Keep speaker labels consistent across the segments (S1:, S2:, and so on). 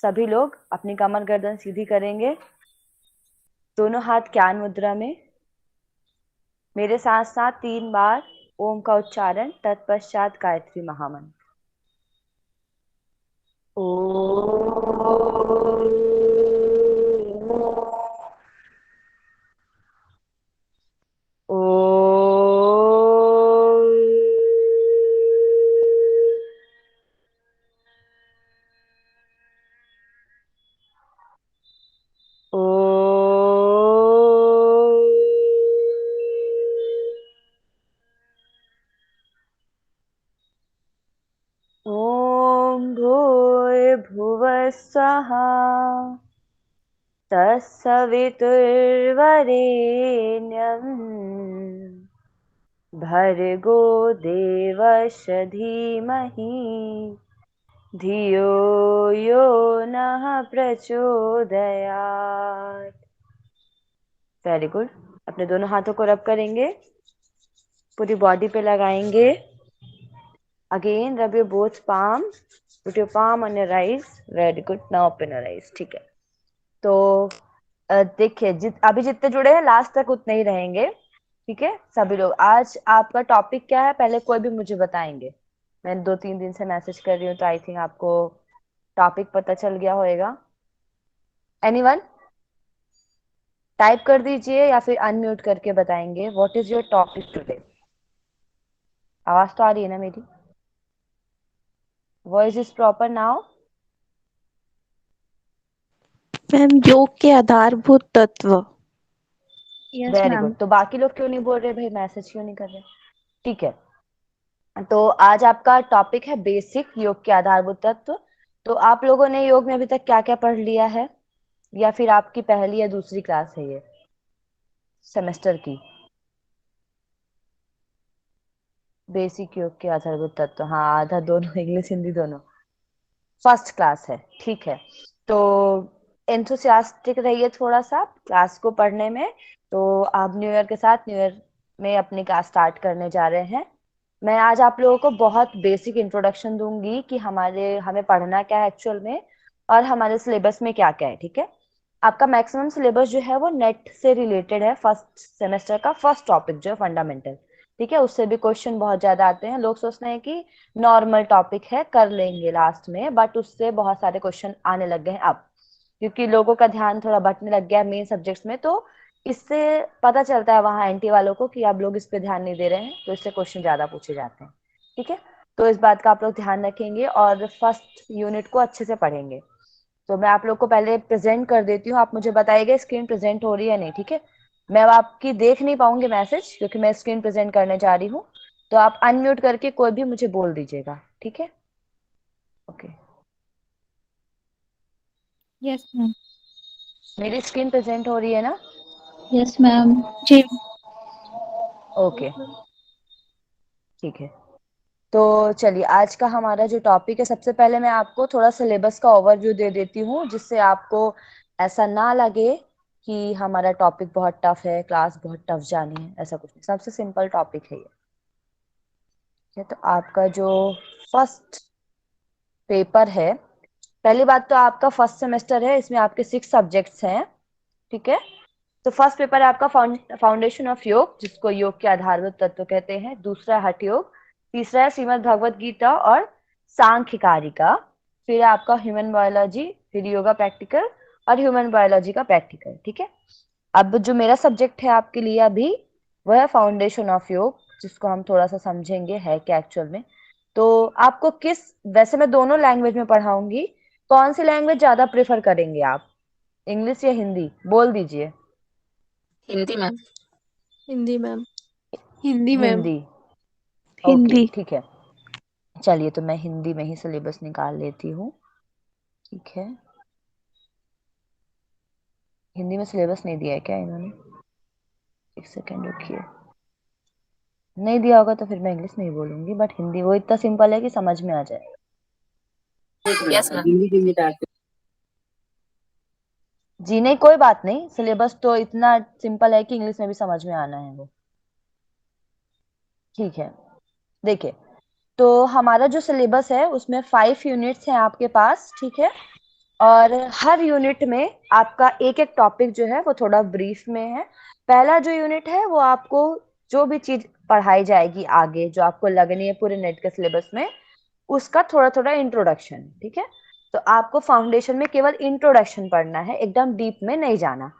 S1: सभी लोग अपनी कमर गर्दन सीधी करेंगे, दोनों हाथ ज्ञान मुद्रा में। मेरे साथ साथ 3 बार ओम का उच्चारण, तत्पश्चात गायत्री महामंत्र। ॐ भूर्भुवः स्वः तत्सवितुर्वरेण्यं भर्गो देवस्य धीमहि धियो यो नः प्रचोदयात्। Very good. अपने दोनों हाथों को रब करेंगे, पूरी बॉडी पे लगाएंगे। Again rub your both palm, put your palm on your eyes. Very good. Now open your eyes। ठीक है, तो देखिए अभी जितने जुड़े हैं लास्ट तक उतने ही रहेंगे। ठीक है सभी लोग। आज आपका टॉपिक क्या है पहले कोई भी मुझे बताएंगे? मैं 2-3 दिन से मैसेज कर रही हूँ, तो आई थिंक आपको टॉपिक पता चल गया होगा। एनीवन टाइप कर दीजिए या फिर अनम्यूट करके बताएंगे। What is your topic today? आवाज तो आ रही है ना मेरी? Voice is proper now?
S2: Ma'am, योग के आधारभूत तत्व।
S3: Yes
S1: very
S3: ma'am.
S1: गुड। तो बाकी लोग क्यों नहीं बोल रहे भाई, मैसेज क्यों नहीं कर रहे? ठीक है, तो आज आपका टॉपिक है बेसिक योग के आधारभूत तत्व। तो आप लोगों ने योग में अभी तक क्या क्या पढ़ लिया है, या फिर आपकी पहली या दूसरी क्लास है ये सेमेस्टर की? बेसिक योग के आधारभूत तत्व, हाँ आधा, दोनों इंग्लिश हिंदी दोनों। फर्स्ट क्लास है, ठीक है। तो एंथुसियास्टिक रहिए थोड़ा सा क्लास को पढ़ने में। तो आप न्यू ईयर के साथ न्यू ईयर में अपनी क्लास स्टार्ट करने जा रहे हैं। मैं आज आप लोगों को बहुत बेसिक इंट्रोडक्शन दूंगी कि हमें पढ़ना क्या है एक्चुअल में, और हमारे सिलेबस में क्या क्या है। ठीक है, आपका मैक्सिमम सिलेबस जो है वो नेट से रिलेटेड है। फर्स्ट सेमेस्टर का फर्स्ट टॉपिक जो है फंडामेंटल, ठीक है, उससे भी क्वेश्चन बहुत ज्यादा आते हैं। लोग सोचते हैं कि नॉर्मल टॉपिक है, कर लेंगे लास्ट में, बट उससे बहुत सारे क्वेश्चन आने लग गए हैं अब, क्योंकि लोगों का ध्यान थोड़ा बंटने लग गया है मेन सब्जेक्ट्स में। तो इससे पता चलता है वहां एंटी वालों को कि आप लोग इस पे ध्यान नहीं दे रहे हैं, तो इससे क्वेश्चन ज्यादा पूछे जाते हैं। ठीक है, तो इस बात का आप लोग ध्यान रखेंगे और फर्स्ट यूनिट को अच्छे से पढ़ेंगे। तो मैं आप लोग को पहले प्रेजेंट कर देती हूँ, आप मुझे बताइएगा स्क्रीन प्रेजेंट हो रही है नहीं। ठीक है, मैं अब आपकी देख नहीं पाऊंगी मैसेज, क्योंकि मैं स्क्रीन प्रेजेंट करने जा रही हूँ। तो आप अनम्यूट करके कोई भी मुझे बोल दीजिएगा। ठीक है, ओके।
S3: Yes ma'am.
S1: मेरी स्क्रीन प्रेजेंट हो रही है ना?
S3: Yes ma'am.
S2: जी।
S1: ओके, ठीक है। तो चलिए आज का हमारा जो टॉपिक है, सबसे पहले मैं आपको थोड़ा सिलेबस का ओवरव्यू दे देती हूँ, जिससे आपको ऐसा ना लगे कि हमारा टॉपिक बहुत टफ है, क्लास बहुत टफ जानी है। ऐसा कुछ नहीं, सबसे सिंपल टॉपिक है ये। ठीक है, तो आपका जो फर्स्ट पेपर है, पहली बात तो आपका फर्स्ट सेमेस्टर है, इसमें आपके 6 सब्जेक्ट्स हैं। ठीक है, तो फर्स्ट पेपर है आपका फाउंडेशन ऑफ योग, जिसको योग के आधारभूत तत्व कहते हैं। दूसरा है हठ योग। तीसरा है श्रीमद् भगवत गीता और सांख्यकारिका। फिर है आपका ह्यूमन बायोलॉजी, फिर योगा प्रैक्टिकल और ह्यूमन बायोलॉजी का प्रैक्टिकल। ठीक है, अब जो मेरा सब्जेक्ट है आपके लिए अभी, वह है फाउंडेशन ऑफ योग, जिसको हम थोड़ा सा समझेंगे है क्या एक्चुअल में। तो आपको किस, वैसे मैं दोनों लैंग्वेज में पढ़ाऊंगी, कौन सी लैंग्वेज ज्यादा प्रेफर करेंगे आप, इंग्लिश या हिंदी? बोल दीजिए।
S2: Hindi ma'am. Hindi ma'am. Hindi ma'am.
S1: Hindi, okay
S2: Hindi.
S1: ठीक है। चलिए तो मैं हिंदी में ही सिलेबस निकाल लेती हूँ। ठीक है, हिंदी में सिलेबस नहीं दिया है क्या इन्होंने? एक सेकेंड रुकिए। नहीं दिया होगा तो फिर मैं इंग्लिश में ही बोलूंगी, बट हिंदी वो इतना सिंपल है कि समझ में आ जाए।
S2: Yes ma'am.
S1: जी नहीं, कोई बात नहीं, सिलेबस तो इतना सिंपल है कि इंग्लिश में भी समझ में आना है वो। ठीक है, देखिए, तो हमारा जो सिलेबस है उसमें 5 यूनिट्स हैं आपके पास। ठीक है, और हर यूनिट में आपका एक एक टॉपिक जो है वो थोड़ा ब्रीफ में है। पहला जो यूनिट है वो आपको जो भी चीज पढ़ाई जाएगी आगे जो आपको लगनी है पूरे नेट के सिलेबस में, उसका थोड़ा थोड़ा इंट्रोडक्शन, ठीक है। तो आपको फाउंडेशन में केवल इंट्रोडक्शन पढ़ना है, एकदम डीप में नहीं जाना।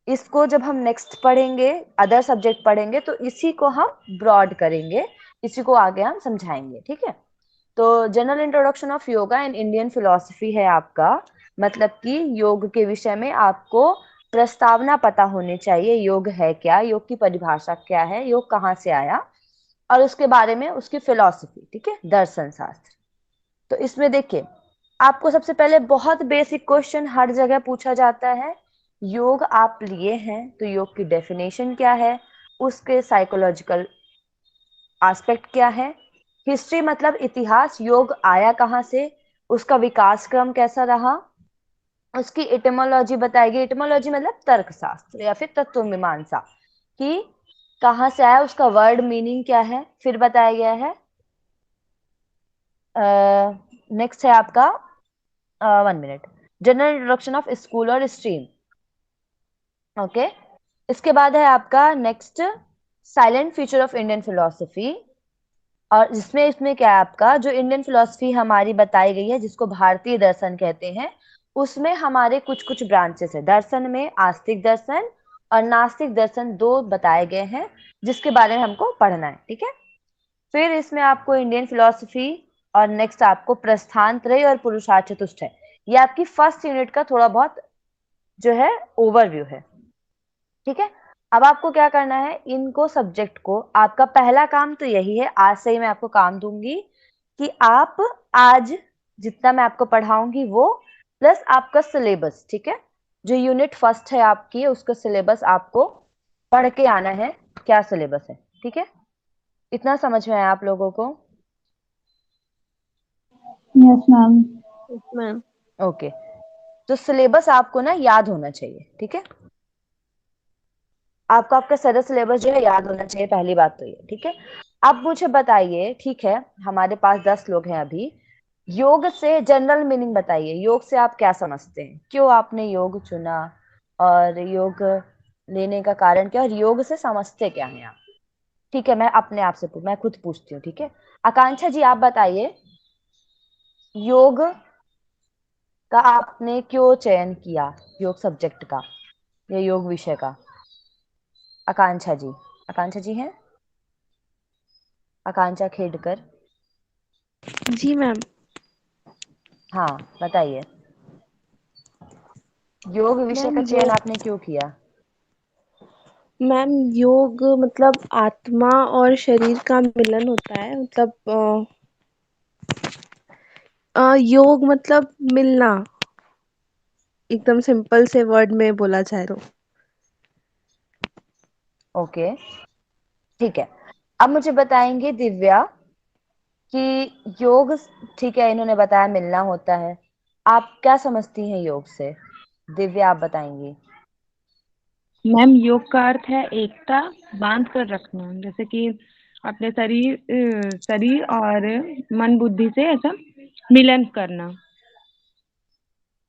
S1: इसको जब हम नेक्स्ट पढ़ेंगे, अदर सब्जेक्ट पढ़ेंगे, तो इसी को हम ब्रॉड करेंगे, इसी को आगे हम समझाएंगे, ठीक है। तो general introduction of yoga and Indian philosophy है आपका, मतलब कि योग के विषय में आपको प्रस्तावना पता होनी चाहिए, योग है क्या, योग की परिभाषा क्या है, योग कहाँ से आया, और उसके बारे में उसकी फिलोसफी, ठीक है, दर्शन शास्त्र। तो इसमें देखिए, आपको सबसे पहले बहुत बेसिक क्वेश्चन हर जगह पूछा जाता है। योग आप लिए हैं तो योग की डेफिनेशन क्या है, उसके साइकोलॉजिकल एस्पेक्ट क्या है, हिस्ट्री मतलब इतिहास, योग आया कहाँ से, उसका विकास क्रम कैसा रहा, उसकी इटिमोलॉजी बताएगी। इटिमोलॉजी मतलब तर्कशास्त्र या फिर तत्व मीमांसा, कि कहाँ से आया, उसका वर्ड मीनिंग क्या है, फिर बताया गया है। नेक्स्ट है आपका 1 minute, general introduction of school और स्ट्रीम। ओके, इसके बाद है आपका next silent feature of Indian philosophy. और जिसमें इसमें क्या है आपका, जो इंडियन फिलोसफी हमारी बताई गई है जिसको भारतीय दर्शन कहते हैं, उसमें हमारे कुछ कुछ ब्रांचेस है। दर्शन में आस्तिक दर्शन और नास्तिक दर्शन दो बताए गए हैं, जिसके बारे में हमको पढ़ना है, ठीक है। फिर इसमें आपको इंडियन फिलोसफी, और नेक्स्ट आपको प्रस्थान त्रय और पुरुषार्थ चतुष्टय, ये आपकी फर्स्ट यूनिट का थोड़ा बहुत जो है ओवरव्यू है, ठीक है। अब आपको क्या करना है, इनको सब्जेक्ट को, आपका पहला काम तो यही है, आज से ही मैं आपको काम दूंगी कि आप आज जितना मैं आपको पढ़ाऊंगी वो प्लस आपका सिलेबस, ठीक है। जो यूनिट फर्स्ट है आपकी, उसका सिलेबस आपको पढ़ के आना है, क्या सिलेबस है, ठीक है। इतना समझ में आया आप लोगों को?
S3: Yes ma'am.
S2: मैम।
S1: ओके, तो सिलेबस आपको ना याद होना चाहिए, ठीक है। आपको आपका सारा सिलेबस जो है याद होना चाहिए, पहली बात तो ये, ठीक है। अब मुझे बताइए, ठीक है, हमारे पास 10 लोग हैं अभी, योग से जनरल मीनिंग बताइए, योग से आप क्या समझते हैं, क्यों आपने योग चुना, और योग लेने का कारण क्या, और योग से समझते क्या हैं आप, ठीक है। मैं अपने आप से मैं खुद पूछती हूँ, ठीक है। आकांक्षा जी आप बताइए, योग का आपने क्यों चयन किया, योग सब्जेक्ट का या योग विषय का? आकांक्षा जी, आकांक्षा जी हैं, आकांक्षा खेडकर।
S2: जी मैम।
S1: हाँ बताइए, योग विषय
S2: मैम
S1: का चयन
S2: योग
S1: आपने क्यों किया?
S2: मैम योग मतलब आत्मा और शरीर का मिलन होता है, मतलब योग मतलब मिलना, एकदम सिंपल से वर्ड में बोला जाए तो।
S1: ओके, ठीक है। अब मुझे बताएंगे दिव्या कि योग, ठीक है, इन्होंने बताया मिलना होता है, आप क्या समझती हैं योग से? दिव्या आप बताएंगी।
S4: मैम योग का अर्थ है एकता, बांध कर रखना, जैसे कि अपने शरीर और मन बुद्धि से ऐसा मिलन करना।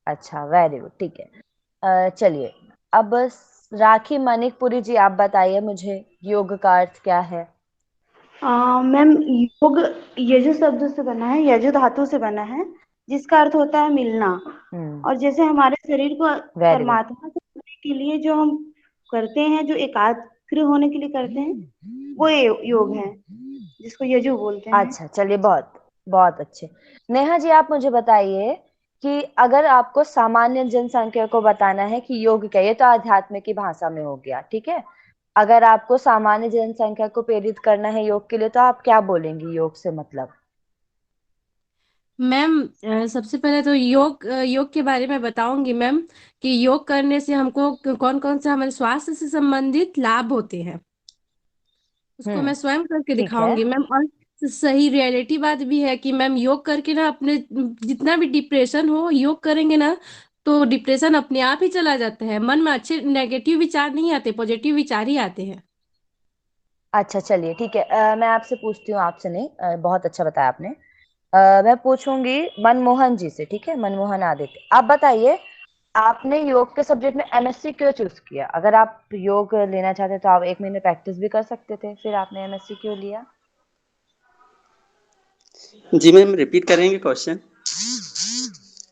S1: अच्छा, वेरी गुड, ठीक है। चलिए, अब राखी मनिकपुरी जी आप बताइए मुझे, योग का अर्थ क्या है?
S5: मैम योग यजु शब्द से बना है, यजु धातु से बना है, जिसका अर्थ होता है मिलना। और जैसे हमारे शरीर को
S1: वेरी गुड।
S5: परमात्मा से जोड़ने के लिए जो हम करते हैं, जो एकाग्र होने के लिए करते हैं, वो योग है, जिसको यजु बोलते हैं।
S1: अच्छा चलिए, बहुत बहुत अच्छे। नेहा जी आप मुझे बताइए कि अगर आपको सामान्य जनसंख्या को बताना है कि योग क्या है, ये तो आध्यात्म की भाषा में हो गया, ठीक है। अगर आपको सामान्य जनसंख्या को प्रेरित करना है योग के लिए, तो आप क्या बोलेंगी योग से मतलब?
S6: मैम सबसे पहले तो योग के बारे में बताऊंगी मैम, कि योग करने से हमको कौन कौन से हमारे स्वास्थ्य से संबंधित लाभ होते हैं, उसको मैं स्वयं करके
S1: ठीक है।
S6: दिखाऊंगी मैम। और सही रियलिटी बात भी है कि मैम योग करके ना अपने जितना भी डिप्रेशन हो, योग करेंगे ना तो डिप्रेशन अपने आप ही चला जाता है, मन में अच्छे नेगेटिव विचार नहीं आते, पॉजिटिव विचार ही आते हैं।
S1: अच्छा चलिए, ठीक है, मैं आपसे पूछती हूँ, आपसे नहीं, बहुत अच्छा बताया आपने। मैं पूछूंगी मनमोहन जी से, ठीक है? मनमोहन आदित्य, आप बताइए, आपने योग के सब्जेक्ट में एमएससी क्यों चूज किया? अगर आप योग लेना चाहते तो आप 1 महीने प्रैक्टिस भी कर सकते थे, फिर आपने एमएससी क्यों लिया?
S7: जी मैम, रिपीट करेंगे क्वेश्चन?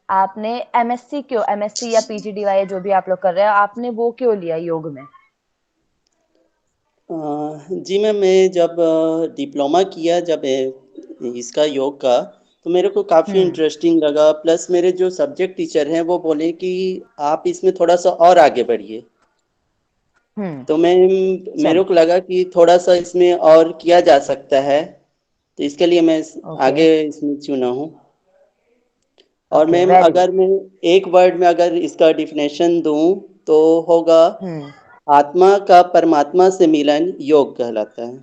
S1: आपने एमएससी क्यों, एमएससी या पीजीडीवाई जो भी आप लोग कर रहे हो, आपने वो क्यों लिया योग में?
S7: जी मैम, मैं जब डिप्लोमा किया जब इसका योग का, तो मेरे को काफ़ी इंटरेस्टिंग लगा। प्लस मेरे जो सब्जेक्ट टीचर हैं वो बोले कि आप इसमें थोड़ा सा और आगे बढ़िए। तो मेरे
S1: चल
S7: को लगा कि थोड़ा सा इसमें और किया जा सकता है, तो इसके लिए मैं
S1: ओके
S7: आगे इसमें चुना हूँ। और
S1: ओके,
S7: मैम,
S1: वेरी गुड।
S7: अगर मैं एक वर्ड में अगर इसका डिफिनेशन दूं तो होगा, आत्मा का परमात्मा से मिलन योग कहलाता है।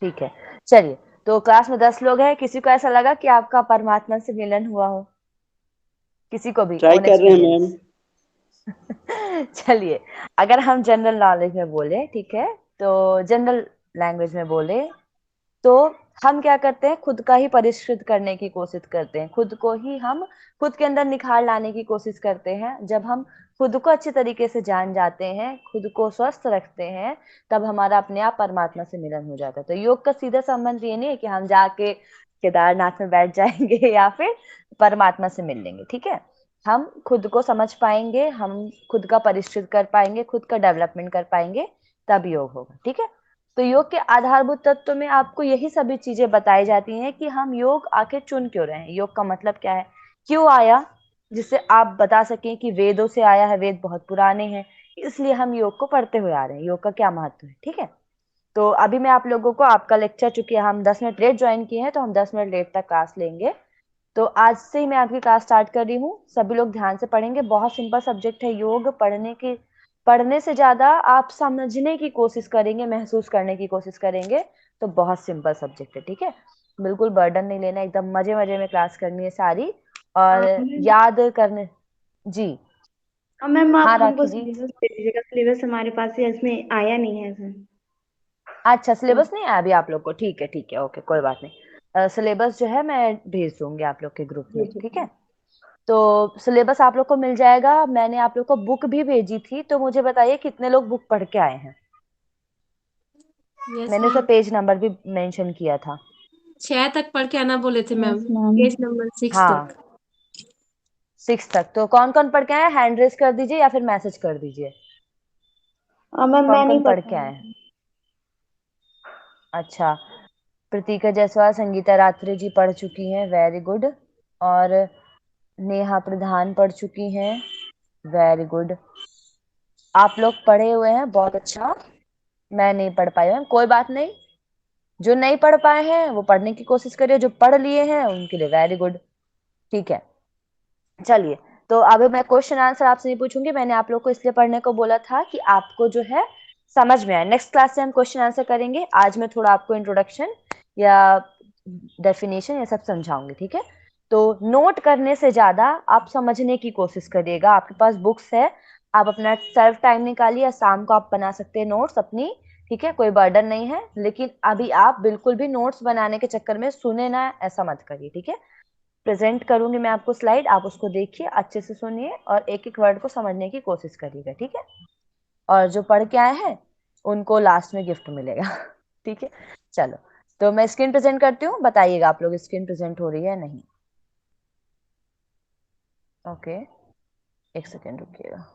S1: ठीक है, चलिए। तो क्लास में 10 लोग हैं, किसी को ऐसा लगा कि आपका परमात्मा से मिलन हुआ हो? किसी को भी
S7: ट्राई
S1: ओन
S7: कर रहे हैं मैम।
S1: एक्सपीरियंस? चलिए, अगर हम जनरल नॉलेज में बोले, ठीक है, तो जनरल लैंग्वेज में बोले तो हम क्या करते हैं, खुद का ही परिष्कृत करने की कोशिश करते हैं, खुद को ही हम खुद के अंदर निखार लाने की कोशिश करते हैं। जब हम खुद को अच्छे तरीके से जान जाते हैं, खुद को स्वस्थ रखते हैं, तब हमारा अपने आप परमात्मा से मिलन हो जाता है। तो योग का सीधा संबंध ये नहीं है कि हम जाके केदारनाथ में बैठ जाएंगे या फिर परमात्मा से मिल लेंगे, ठीक है? हम खुद को समझ पाएंगे, हम खुद का परिष्कृत कर पाएंगे, खुद का डेवलपमेंट कर पाएंगे, तब योग होगा, ठीक है? तो योग के आधारभूत तत्व में आपको यही सभी चीजें बताई जाती हैं कि हम योग आखिर चुन क्यों रहे हैं, योग का मतलब क्या है, क्यों आया, जिससे आप बता सकें कि वेदों से आया है, वेद बहुत पुराने हैं, इसलिए हम योग को पढ़ते हुए आ रहे हैं, योग का क्या महत्व है, ठीक है? तो अभी मैं आप लोगों को, आपका लेक्चर चूंकि हम 10 मिनट लेट ज्वाइन किए हैं, तो हम 10 मिनट लेट तक क्लास लेंगे। तो आज से ही मैं आपकी क्लास स्टार्ट कर रही हूँ, सभी लोग ध्यान से पढ़ेंगे। बहुत सिंपल सब्जेक्ट है योग, पढ़ने से ज्यादा आप समझने की कोशिश करेंगे, महसूस करने की कोशिश करेंगे, तो बहुत सिंपल सब्जेक्ट है, ठीक है? बिल्कुल बर्डन नहीं लेना, एकदम मजे मजे में क्लास करनी है सारी, और याद करने। जी
S5: मैम, आप
S1: हाँ
S5: हमको
S1: राखी जी।
S5: सिलेबस दे दीजिएगा, सिलेबस हमारे पास है, इसमें आया नहीं है सर।
S1: अच्छा,
S5: तो
S1: सिलेबस नहीं आया अभी आप लोग को? ठीक है ठीक है, ओके, कोई बात नहीं। सिलेबस जो है मैं भेज दूंगी आप लोग के ग्रुप
S5: जी
S1: में,
S5: ठीक
S1: ठीक
S5: है।
S1: है? तो सिलेबस आप लोग को मिल जाएगा। मैंने आप लोग को बुक भी भेजी थी, तो मुझे बताइए कितने लोग बुक पढ़ के आए हैं?
S6: यस
S1: मैंने उसे
S6: मैम,
S1: पेज नंबर भी मेंशन किया था।
S6: 6 तक पढ़ के आना बोले थे ma'am,
S3: yes ma'am.
S6: Page number 6
S1: हाँ,
S6: तक।
S1: 6 तक। तो कौन कौन पढ़ के आए हैं, हैंड रेस कर दीजिए या फिर मैसेज कर दीजिए।
S5: मैम,
S1: कौन
S5: मैं नहीं
S1: कौन
S5: पढ़
S1: पढ़ के
S5: पाई
S1: आए हैं?
S5: हूँ।
S1: अच्छा, प्रतीका जायसवाल, संगीता रात्रे जी पढ़ चुकी हैं, वेरी गुड। और नेहा प्रधान पढ़ चुकी हैं, वेरी गुड। आप लोग पढ़े हुए हैं, बहुत अच्छा। मैं नहीं पढ़ पाई हूँ, कोई बात नहीं। जो नहीं पढ़ पाए हैं वो पढ़ने की कोशिश करिए, जो पढ़ लिए हैं उनके लिए वेरी गुड, ठीक है? चलिए, तो अब मैं क्वेश्चन आंसर आपसे नहीं पूछूंगी, मैंने आप लोग को इसलिए पढ़ने को बोला था कि आपको जो है समझ में आए। नेक्स्ट क्लास से हम क्वेश्चन आंसर करेंगे, आज मैं थोड़ा आपको इंट्रोडक्शन या डेफिनेशन ये सब समझाऊंगी, ठीक है? तो नोट करने से ज्यादा आप समझने की कोशिश करिएगा। आपके पास बुक्स है, आप अपना सेल्फ टाइम निकालिए, शाम को आप बना सकते हैं नोट्स अपनी, ठीक है? कोई बर्डन नहीं है, लेकिन अभी आप बिल्कुल भी नोट्स बनाने के चक्कर में सुने ना, ऐसा मत करिए, ठीक है? प्रेजेंट करूंगी मैं आपको स्लाइड, आप उसको देखिए, अच्छे से सुनिए और एक एक वर्ड को समझने की कोशिश करिएगा, ठीक है? और जो पढ़ के आए हैं उनको लास्ट में गिफ्ट मिलेगा। ठीक है, चलो। तो मैं स्क्रीन प्रेजेंट करती हूँ, बताइएगा आप लोग स्क्रीन प्रेजेंट हो रही है नहीं। ओके, एक सेकेंड रुकिएगा।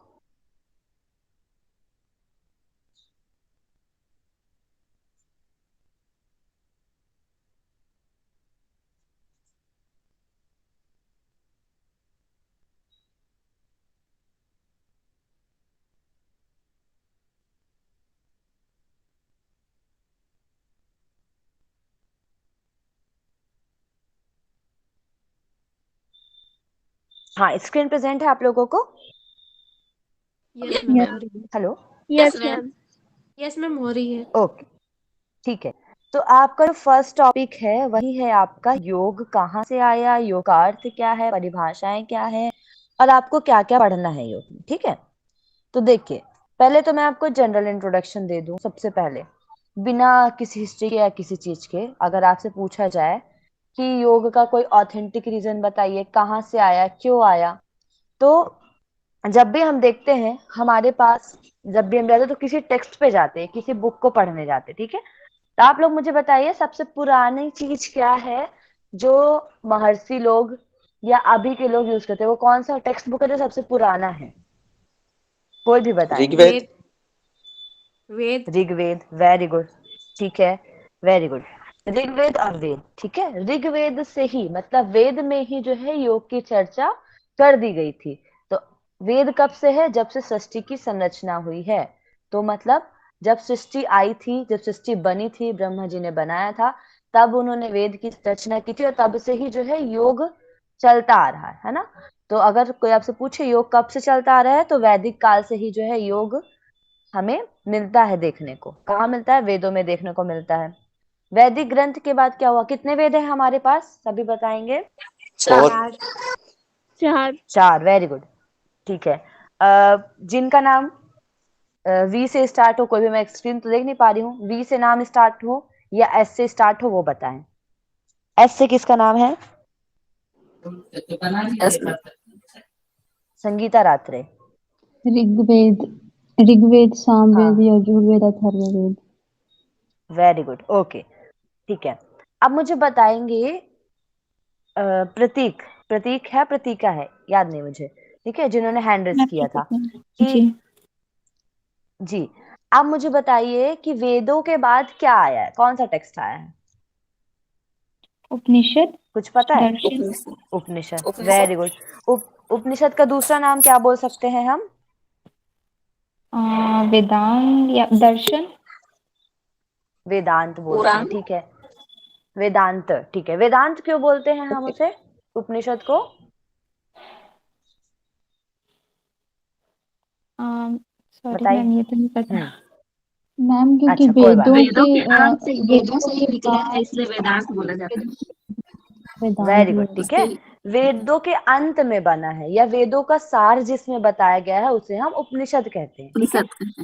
S1: हाँ, स्क्रीन प्रेजेंट है आप लोगों को?
S6: Yes
S3: yes
S6: ma'am.
S1: Hello,
S6: yes
S2: yes
S6: ma'am.
S2: Ma'am.
S6: Yes ma'am, हो रही है।
S1: ओके, ठीक है। तो आपका जो फर्स्ट टॉपिक है वही है आपका योग कहाँ से आया, योग का अर्थ क्या है, परिभाषाएं क्या है, और आपको क्या क्या पढ़ना है योग में, ठीक है? तो देखिए, पहले तो मैं आपको जनरल इंट्रोडक्शन दे दूं सबसे पहले, बिना किसी हिस्ट्री के या किसी चीज के। अगर आपसे पूछा जाए कि योग का कोई ऑथेंटिक रीजन बताइए, कहाँ से आया, क्यों आया। तो जब भी हम देखते हैं हमारे पास, जब भी हम जाते हैं तो किसी टेक्स्ट पे जाते हैं, किसी बुक को पढ़ने जाते हैं, ठीक है। तो आप लोग मुझे बताइए सबसे पुरानी चीज क्या है जो महर्षि लोग या अभी के लोग यूज करते हैं, वो कौन सा टेक्स्ट बुक है जो सबसे पुराना है? कोई भी बताए।
S7: ऋग्वेद।
S6: वेद। वेद।
S1: ऋग्वेद, वेरी गुड, ठीक है, वेरी गुड। ऋग्वेद और वेद, ठीक है। ऋग्वेद से ही, मतलब वेद में ही जो है योग की चर्चा कर दी गई थी। तो वेद कब से है? जब से सृष्टि की संरचना हुई है। तो मतलब जब सृष्टि आई थी, जब सृष्टि बनी थी, ब्रह्मा जी ने बनाया था, तब उन्होंने वेद की रचना की थी, और तब से ही जो है योग चलता आ रहा है ना। तो अगर कोई आपसे पूछे योग कब से चलता आ रहा है, तो वैदिक काल से ही जो है योग हमें मिलता है देखने को। कहाँ मिलता है? वेदों में देखने को मिलता है। वैदिक ग्रंथ के बाद क्या हुआ? कितने वेद हैं हमारे पास, सभी बताएंगे?
S7: और
S2: 4 4
S1: 4, वेरी गुड, ठीक है। जिनका नाम वी से स्टार्ट हो, कोई भी, मैं स्क्रीन तो देख नहीं पा रही हूँ, वी से नाम स्टार्ट हो या एस से स्टार्ट हो, वो बताएं। एस से किसका नाम है? Sangeeta Ratre.
S3: Rigveda. Rigveda, Samaveda, Yajurveda, Atharvaveda.
S1: Very good, okay, ठीक है। अब मुझे बताएंगे प्रतीक, प्रतीक है, प्रतीका है, याद नहीं मुझे, ठीक है, जिन्होंने हैंड रेस
S3: मैं
S1: किया था कि
S3: जी।
S1: जी। अब मुझे बताइए कि वेदों के बाद क्या आया है, कौन सा टेक्स्ट आया है?
S3: उपनिषद।
S1: कुछ पता है?
S3: दर्शन।
S1: उपनिषद, वेरी गुड। उपनिषद का दूसरा नाम क्या बोल सकते हैं हम?
S3: वेदांग या दर्शन।
S1: वेदांत बोलते हैं, ठीक है, वेदांत, ठीक है। वेदांत क्यों बोलते हैं हम उसे, उपनिषद को?
S3: सॉरी
S1: बताइए।
S3: मैम, ये तो नहीं पता।
S1: हम्म,
S3: मैम क्योंकि
S1: अच्छा, कोई बात नहीं।
S3: वेदों से ही निकला है, इसलिए वेदांत बोला जाता है। वेदांत
S1: वेरी गुड, ठीक है।
S3: उसके।
S1: वेदों के अंत में बना है, या वेदों का सार जिसमें बताया गया है, उसे हम उपनिषद कहते हैं, ठीक है।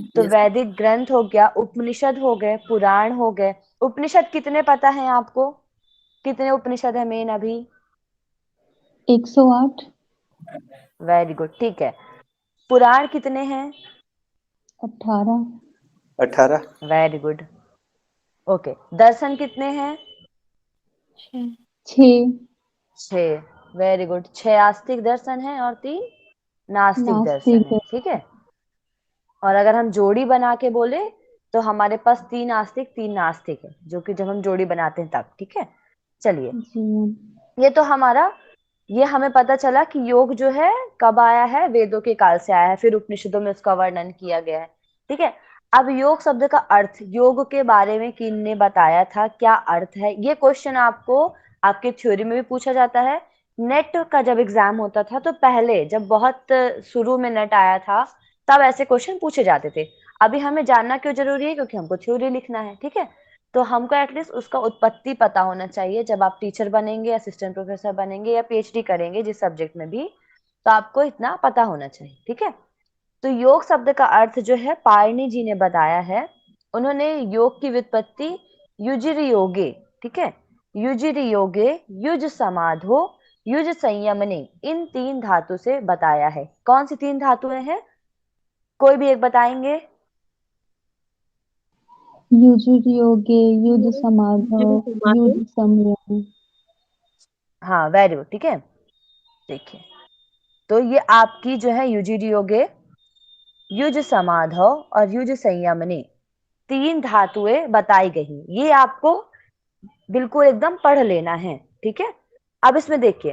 S1: तो वैदिक ग्रंथ हो गया, उपनिषद हो गए, पुराण हो गए। उपनिषद कितने पता है आपको? कितने उपनिषद है मेन अभी?
S3: 108।
S1: वेरी गुड, ठीक है। पुराण कितने हैं?
S3: 18।
S7: 18।
S1: Very good, okay. दर्शन कितने हैं?
S3: 6।
S1: 6, वेरी गुड। 6 आस्तिक दर्शन है और 3 नास्तिक दर्शन है,
S3: नास्तिक।
S1: ठीक है। और अगर हम जोड़ी बना के बोले तो हमारे पास 3 आस्तिक 3 नास्तिक है, जो कि जब हम जोड़ी बनाते हैं तब, ठीक है। चलिए,
S3: जी मैम।
S1: ये तो हमारा, ये हमें पता चला कि योग जो है कब आया है, वेदों के काल से आया है, फिर उपनिषदों में उसका वर्णन किया गया है, ठीक है। अब योग शब्द का अर्थ, योग के बारे में किन्ने बताया था, क्या अर्थ है, ये क्वेश्चन आपको आपके थ्योरी में भी पूछा जाता है। नेट का जब एग्जाम होता था तो पहले, जब बहुत शुरू में नेट आया था, तब ऐसे क्वेश्चन पूछे जाते थे। अभी हमें जानना क्यों जरूरी है? क्योंकि हमको थ्योरी लिखना है, ठीक है। तो हमको एटलीस्ट उसका उत्पत्ति पता होना चाहिए। जब आप टीचर बनेंगे, असिस्टेंट प्रोफेसर बनेंगे, या पीएचडी करेंगे जिस सब्जेक्ट में भी, तो आपको इतना पता होना चाहिए, ठीक है। तो योग शब्द का अर्थ जो है पाणिनि जी ने बताया है। उन्होंने योग की व्युत्पत्ति युजिर योगे, ठीक है, युजिर योगे, युज समाधो, युज संयमने, इन 3 धातु से बताया है। कौन सी 3 धातुएं हैं? कोई भी एक बताएंगे?
S3: युजुर योगे, युज समाधो, युज संयम।
S1: हाँ, वेरी गुड, ठीक है। देखिए, तो ये आपकी जो है युजिर योगे, युज समाधो और युज संयमने, 3 धातुएं बताई गई। ये आपको बिल्कुल एकदम पढ़ लेना है, ठीक है। अब इसमें देखिए,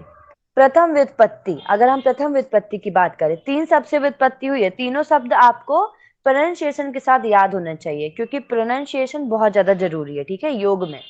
S1: प्रथम व्युत्पत्ति, अगर हम प्रथम व्युत्पत्ति की बात करें, 3 शब्द से व्युत्पत्ति हुई है। तीनों शब्द आपको प्रोनाउंसिएशन के साथ याद होना चाहिए, क्योंकि प्रोनाउंसिएशन बहुत ज्यादा जरूरी है, ठीक है, योग में।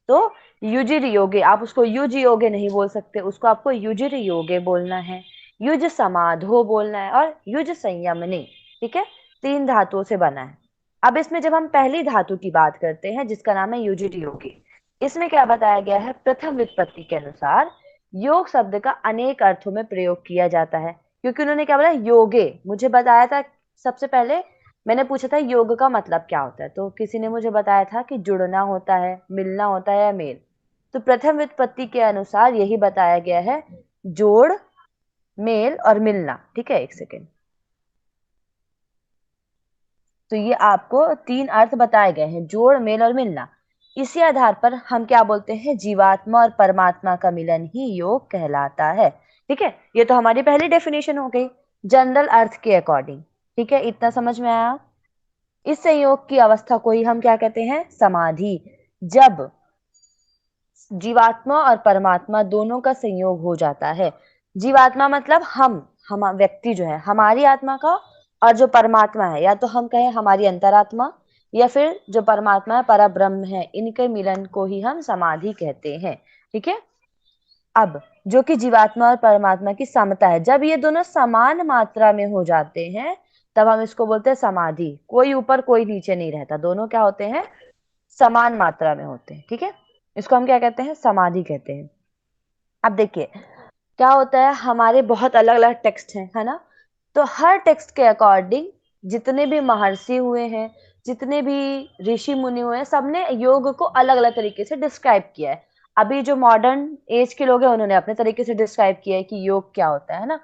S1: तो युजिर योगे, आप उसको युज योगे नहीं बोल सकते, उसको आपको युजिर योगे बोलना है। युज समाधो बोलना है, और युज संयमने, ठीक है। 3 धातुओं से बना है। अब इसमें जब हम पहली धातु की बात करते हैं, जिसका नाम है युजिर योगे, इसमें क्या बताया गया है? प्रथम व्युत्पत्ति के अनुसार योग शब्द का अनेक अर्थों में प्रयोग किया जाता है। क्योंकि उन्होंने क्या बोला? योगे, मुझे बताया था सबसे पहले, मैंने पूछा था योग का मतलब क्या होता है, तो किसी ने मुझे बताया था कि जुड़ना होता है, मिलना होता है, या मेल। तो प्रथम व्युत्पत्ति के अनुसार यही बताया गया है, जोड़, मेल और मिलना। ठीक है, एक सेकेंड। तो ये आपको 3 अर्थ बताए गए हैं, जोड़, मेल और मिलना। इसी आधार पर हम क्या बोलते हैं, जीवात्मा और परमात्मा का मिलन ही योग कहलाता है। ठीक है, ये तो हमारी पहली डेफिनेशन हो गई जनरल अर्थ के अकॉर्डिंग। ठीक है, इतना समझ में आया। इस संयोग की अवस्था को ही हम क्या कहते हैं, समाधि। जब जीवात्मा और परमात्मा दोनों का संयोग हो जाता है, जीवात्मा मतलब हम व्यक्ति जो है, हमारी आत्मा का, और जो परमात्मा है, या तो हम कहें हमारी अंतरात्मा, या फिर जो परमात्मा है, परब्रह्म है, इनके मिलन को ही हम समाधि कहते हैं। ठीक है, अब जो कि जीवात्मा और परमात्मा की समता है, जब ये दोनों समान मात्रा में हो जाते हैं, तब हम इसको बोलते हैं समाधि। कोई ऊपर कोई नीचे नहीं रहता, दोनों क्या होते हैं, समान मात्रा में होते हैं। ठीक है, इसको हम क्या कहते हैं, समाधि कहते हैं। अब देखिए क्या होता है, हमारे बहुत अलग अलग टेक्स्ट हैं, है ना। तो हर टेक्स्ट के अकॉर्डिंग जितने भी महर्षि हुए हैं, जितने भी ऋषि मुनि हुए हैं, सबने योग को अलग अलग तरीके से डिस्क्राइब किया है। अभी जो मॉडर्न एज के लोग हैं, उन्होंने अपने तरीके से डिस्क्राइब किया है कि योग क्या होता है ना।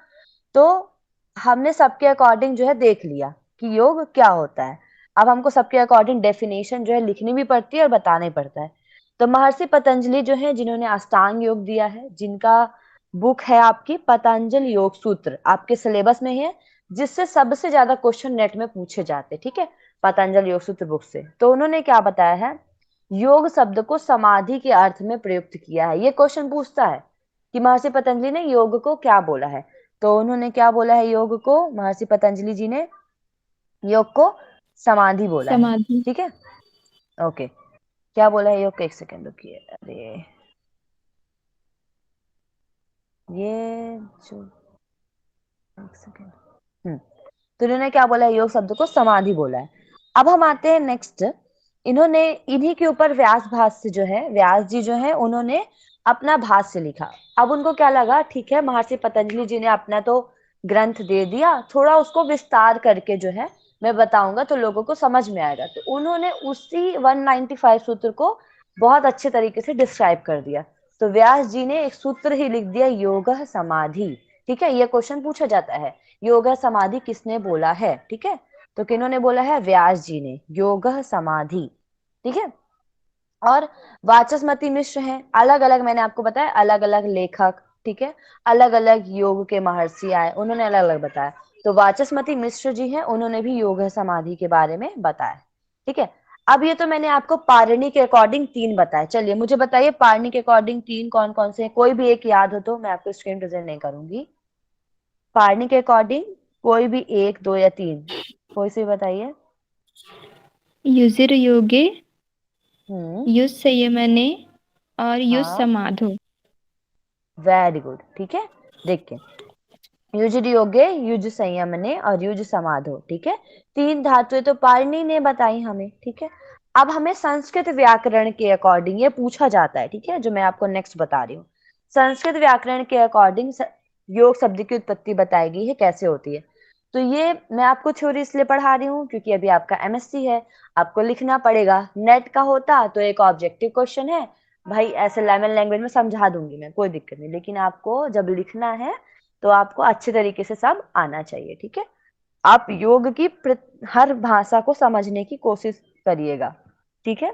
S1: तो हमने सबके अकॉर्डिंग जो है देख लिया कि योग क्या होता है। अब हमको सबके अकॉर्डिंग डेफिनेशन जो है लिखनी भी पड़ती है और बताना ही पड़ता है। तो महर्षि पतंजलि जो है, जिन्होंने अष्टांग योग दिया है, जिनका बुक है आपकी पतंजल योग सूत्र, आपके सिलेबस में है, जिससे सबसे ज्यादा क्वेश्चन नेट में पूछे जाते। ठीक है, पतंजल योग सूत्र बुक से। तो उन्होंने क्या बताया है, योग शब्द को समाधि के अर्थ में प्रयुक्त किया है। ये क्वेश्चन पूछता है कि महर्षि पतंजलि ने योग को क्या बोला है। तो उन्होंने क्या बोला है, योग को, महर्षि पतंजलि जी ने योग को समाधि बोला है।
S3: समाधि।
S1: ठीक है, ओके। क्या बोला है योग को, एक सेकेंड रुकिए। अरे ये जो, एक सेकेंड। तो इन्होंने क्या बोला है, योग शब्द को समाधि बोला है। अब हम आते हैं नेक्स्ट। इन्होंने इन्हीं के ऊपर व्यास भाष्य जो है, व्यास जी जो है, उन्होंने अपना भाष्य लिखा। अब उनको क्या लगा, ठीक है महर्षि पतंजलि जी ने अपना तो ग्रंथ दे दिया, थोड़ा उसको विस्तार करके जो है मैं बताऊंगा तो लोगों को समझ में आएगा। तो उन्होंने उसी 195 सूत्र को बहुत अच्छे तरीके से डिस्क्राइब कर दिया। तो व्यास जी ने एक सूत्र ही लिख दिया, योग समाधि। ठीक है, ये क्वेश्चन पूछा जाता है, योग समाधि किसने बोला है। ठीक है, तो किन्होंने बोला है, व्यास जी ने, योग समाधि। ठीक है, और वाचस्पति मिश्र हैं, अलग अलग, मैंने आपको बताया अलग अलग लेखक। ठीक है, अलग अलग योग के महर्षि आए, उन्होंने अलग अलग बताया। तो वाचस्पति मिश्र जी हैं, उन्होंने भी योग समाधि के बारे में बताया। ठीक है, अब ये तो मैंने आपको पाणिनि के अकॉर्डिंग 3 बताए। चलिए मुझे बताइए पाणिनि के अकॉर्डिंग 3 कौन कौन से हैं, कोई भी एक याद हो तो, मैं आपको स्क्रीन प्रेजेंट नहीं करूंगी। पाणिनि के अकॉर्डिंग कोई भी 1, 2 या 3, कोई सी बताइए।
S3: युजिर योगे,
S1: हम्म,
S3: युज संयमने और युज
S1: हाँ,
S3: समाधो।
S1: Very good. ठीक है, देखिए, युज योगे, युज संयमने और युज समाधो। ठीक है, 3 धातुएं तो पाणिनि ने बताई हमें। ठीक है, अब हमें संस्कृत व्याकरण के अकॉर्डिंग ये पूछा जाता है। ठीक है, जो मैं आपको नेक्स्ट बता रही हूँ, संस्कृत व्याकरण के अकॉर्डिंग योग शब्द की उत्पत्ति बताई गई है, कैसे होती है। तो ये मैं आपको थ्योरी इसलिए पढ़ा रही हूँ क्योंकि अभी आपका एमएससी है, आपको लिखना पड़ेगा। नेट का होता तो एक ऑब्जेक्टिव क्वेश्चन है भाई, ऐसे लेमन लैंग्वेज में समझा दूंगी मैं, कोई दिक्कत नहीं, लेकिन आपको जब लिखना है तो आपको अच्छे तरीके से सब आना चाहिए। ठीक है, आप योग की हर भाषा को समझने की कोशिश करिएगा। ठीक है,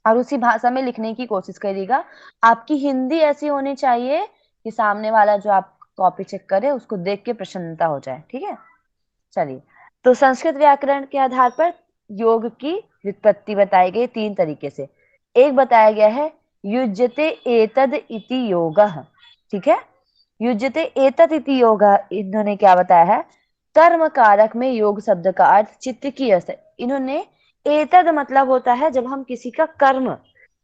S1: और उसी भाषा में लिखने की कोशिश करिएगा। आपकी हिंदी ऐसी होनी चाहिए कि सामने वाला जो आप कॉपी चेक करे उसको देख के प्रसन्नता हो जाए। ठीक है, चलिए, तो संस्कृत व्याकरण के आधार पर योग की व्युत्पत्ति बताई गई 3 तरीके से। एक बताया गया है, युज्यते एतद इति योगः। ठीक है, युज्यते एतद इति योगः, इन्होंने क्या बताया है, कर्म कारक में योग शब्द का अर्थ चित्त की अवस्था। इन्होंने एतद मतलब होता है जब हम किसी का कर्म,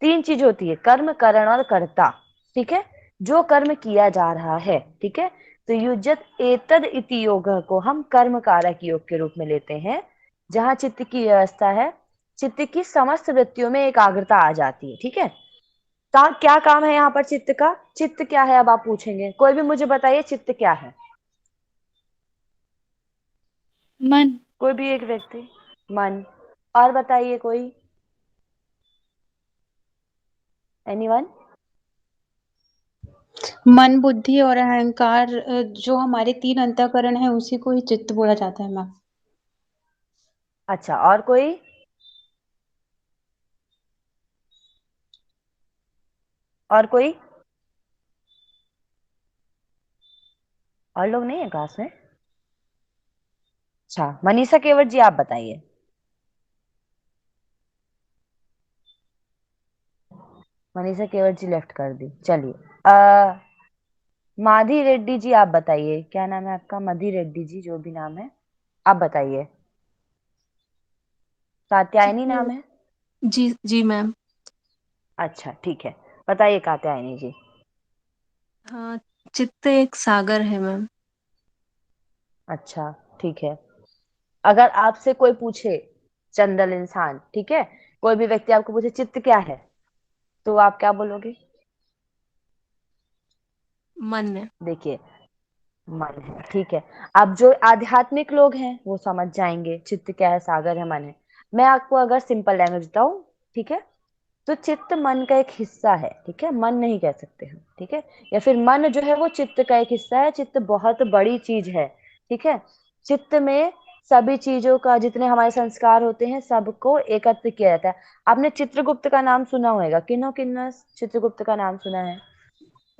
S1: 3 चीज होती है, कर्म, करण और कर्ता। ठीक है, जो कर्म किया जा रहा है। ठीक है, तो युज्यत एतद इति योग को हम कर्म कारक योग के रूप में लेते हैं, जहां चित्त की व्यवस्था है, चित्त की समस्त वृत्तियों में एकाग्रता आ जाती है। ठीक है, क्या काम है यहाँ पर चित्त का, चित्त क्या है अब आप पूछेंगे, कोई भी मुझे बताइए चित्त क्या है।
S3: मन।
S1: कोई भी एक व्यक्ति, मन। और बताइए कोई, एनीवन।
S8: मन, बुद्धि और अहंकार, जो हमारे 3 अंतःकरण है उसी को ही चित्त बोला जाता है मैम।
S1: अच्छा, और कोई? और कोई? और लोग नहीं है क्लास में? अच्छा, मनीषा केवट जी आप बताइए। मनीषा केवट जी लेफ्ट कर दी, चलिए। माधी रेड्डी जी आप बताइए, क्या नाम है आपका? मधी रेड्डी जी, जो भी नाम है आप बताइए। कात्यायनी नाम है?
S6: जी जी मैम।
S1: अच्छा ठीक है, बताइए कात्यायनी जी।
S6: हाँ, चित्त एक सागर है मैम।
S1: अच्छा ठीक है, अगर आपसे कोई पूछे, चंदल इंसान, ठीक है, कोई भी व्यक्ति आपको पूछे चित्त क्या है, तो आप क्या बोलोगे?
S6: मन है।
S1: देखिए, मन है, ठीक है। अब जो आध्यात्मिक लोग हैं वो समझ जाएंगे चित्त क्या है, सागर है, मन है। मैं आपको अगर सिंपल लैंग्वेज बताऊं, ठीक है, तो चित्त मन का एक हिस्सा है, ठीक है, मन नहीं कह सकते हम, ठीक है, या फिर मन जो है वो चित्त का एक हिस्सा है। चित्त बहुत बड़ी चीज है, ठीक है। चित्त में सभी चीजों का, जितने हमारे संस्कार होते हैं, सबको एकत्र किया जाता है। आपने चित्रगुप्त का नाम सुना होगा, किन्हों किन्हों चित्रगुप्त का नाम सुना है?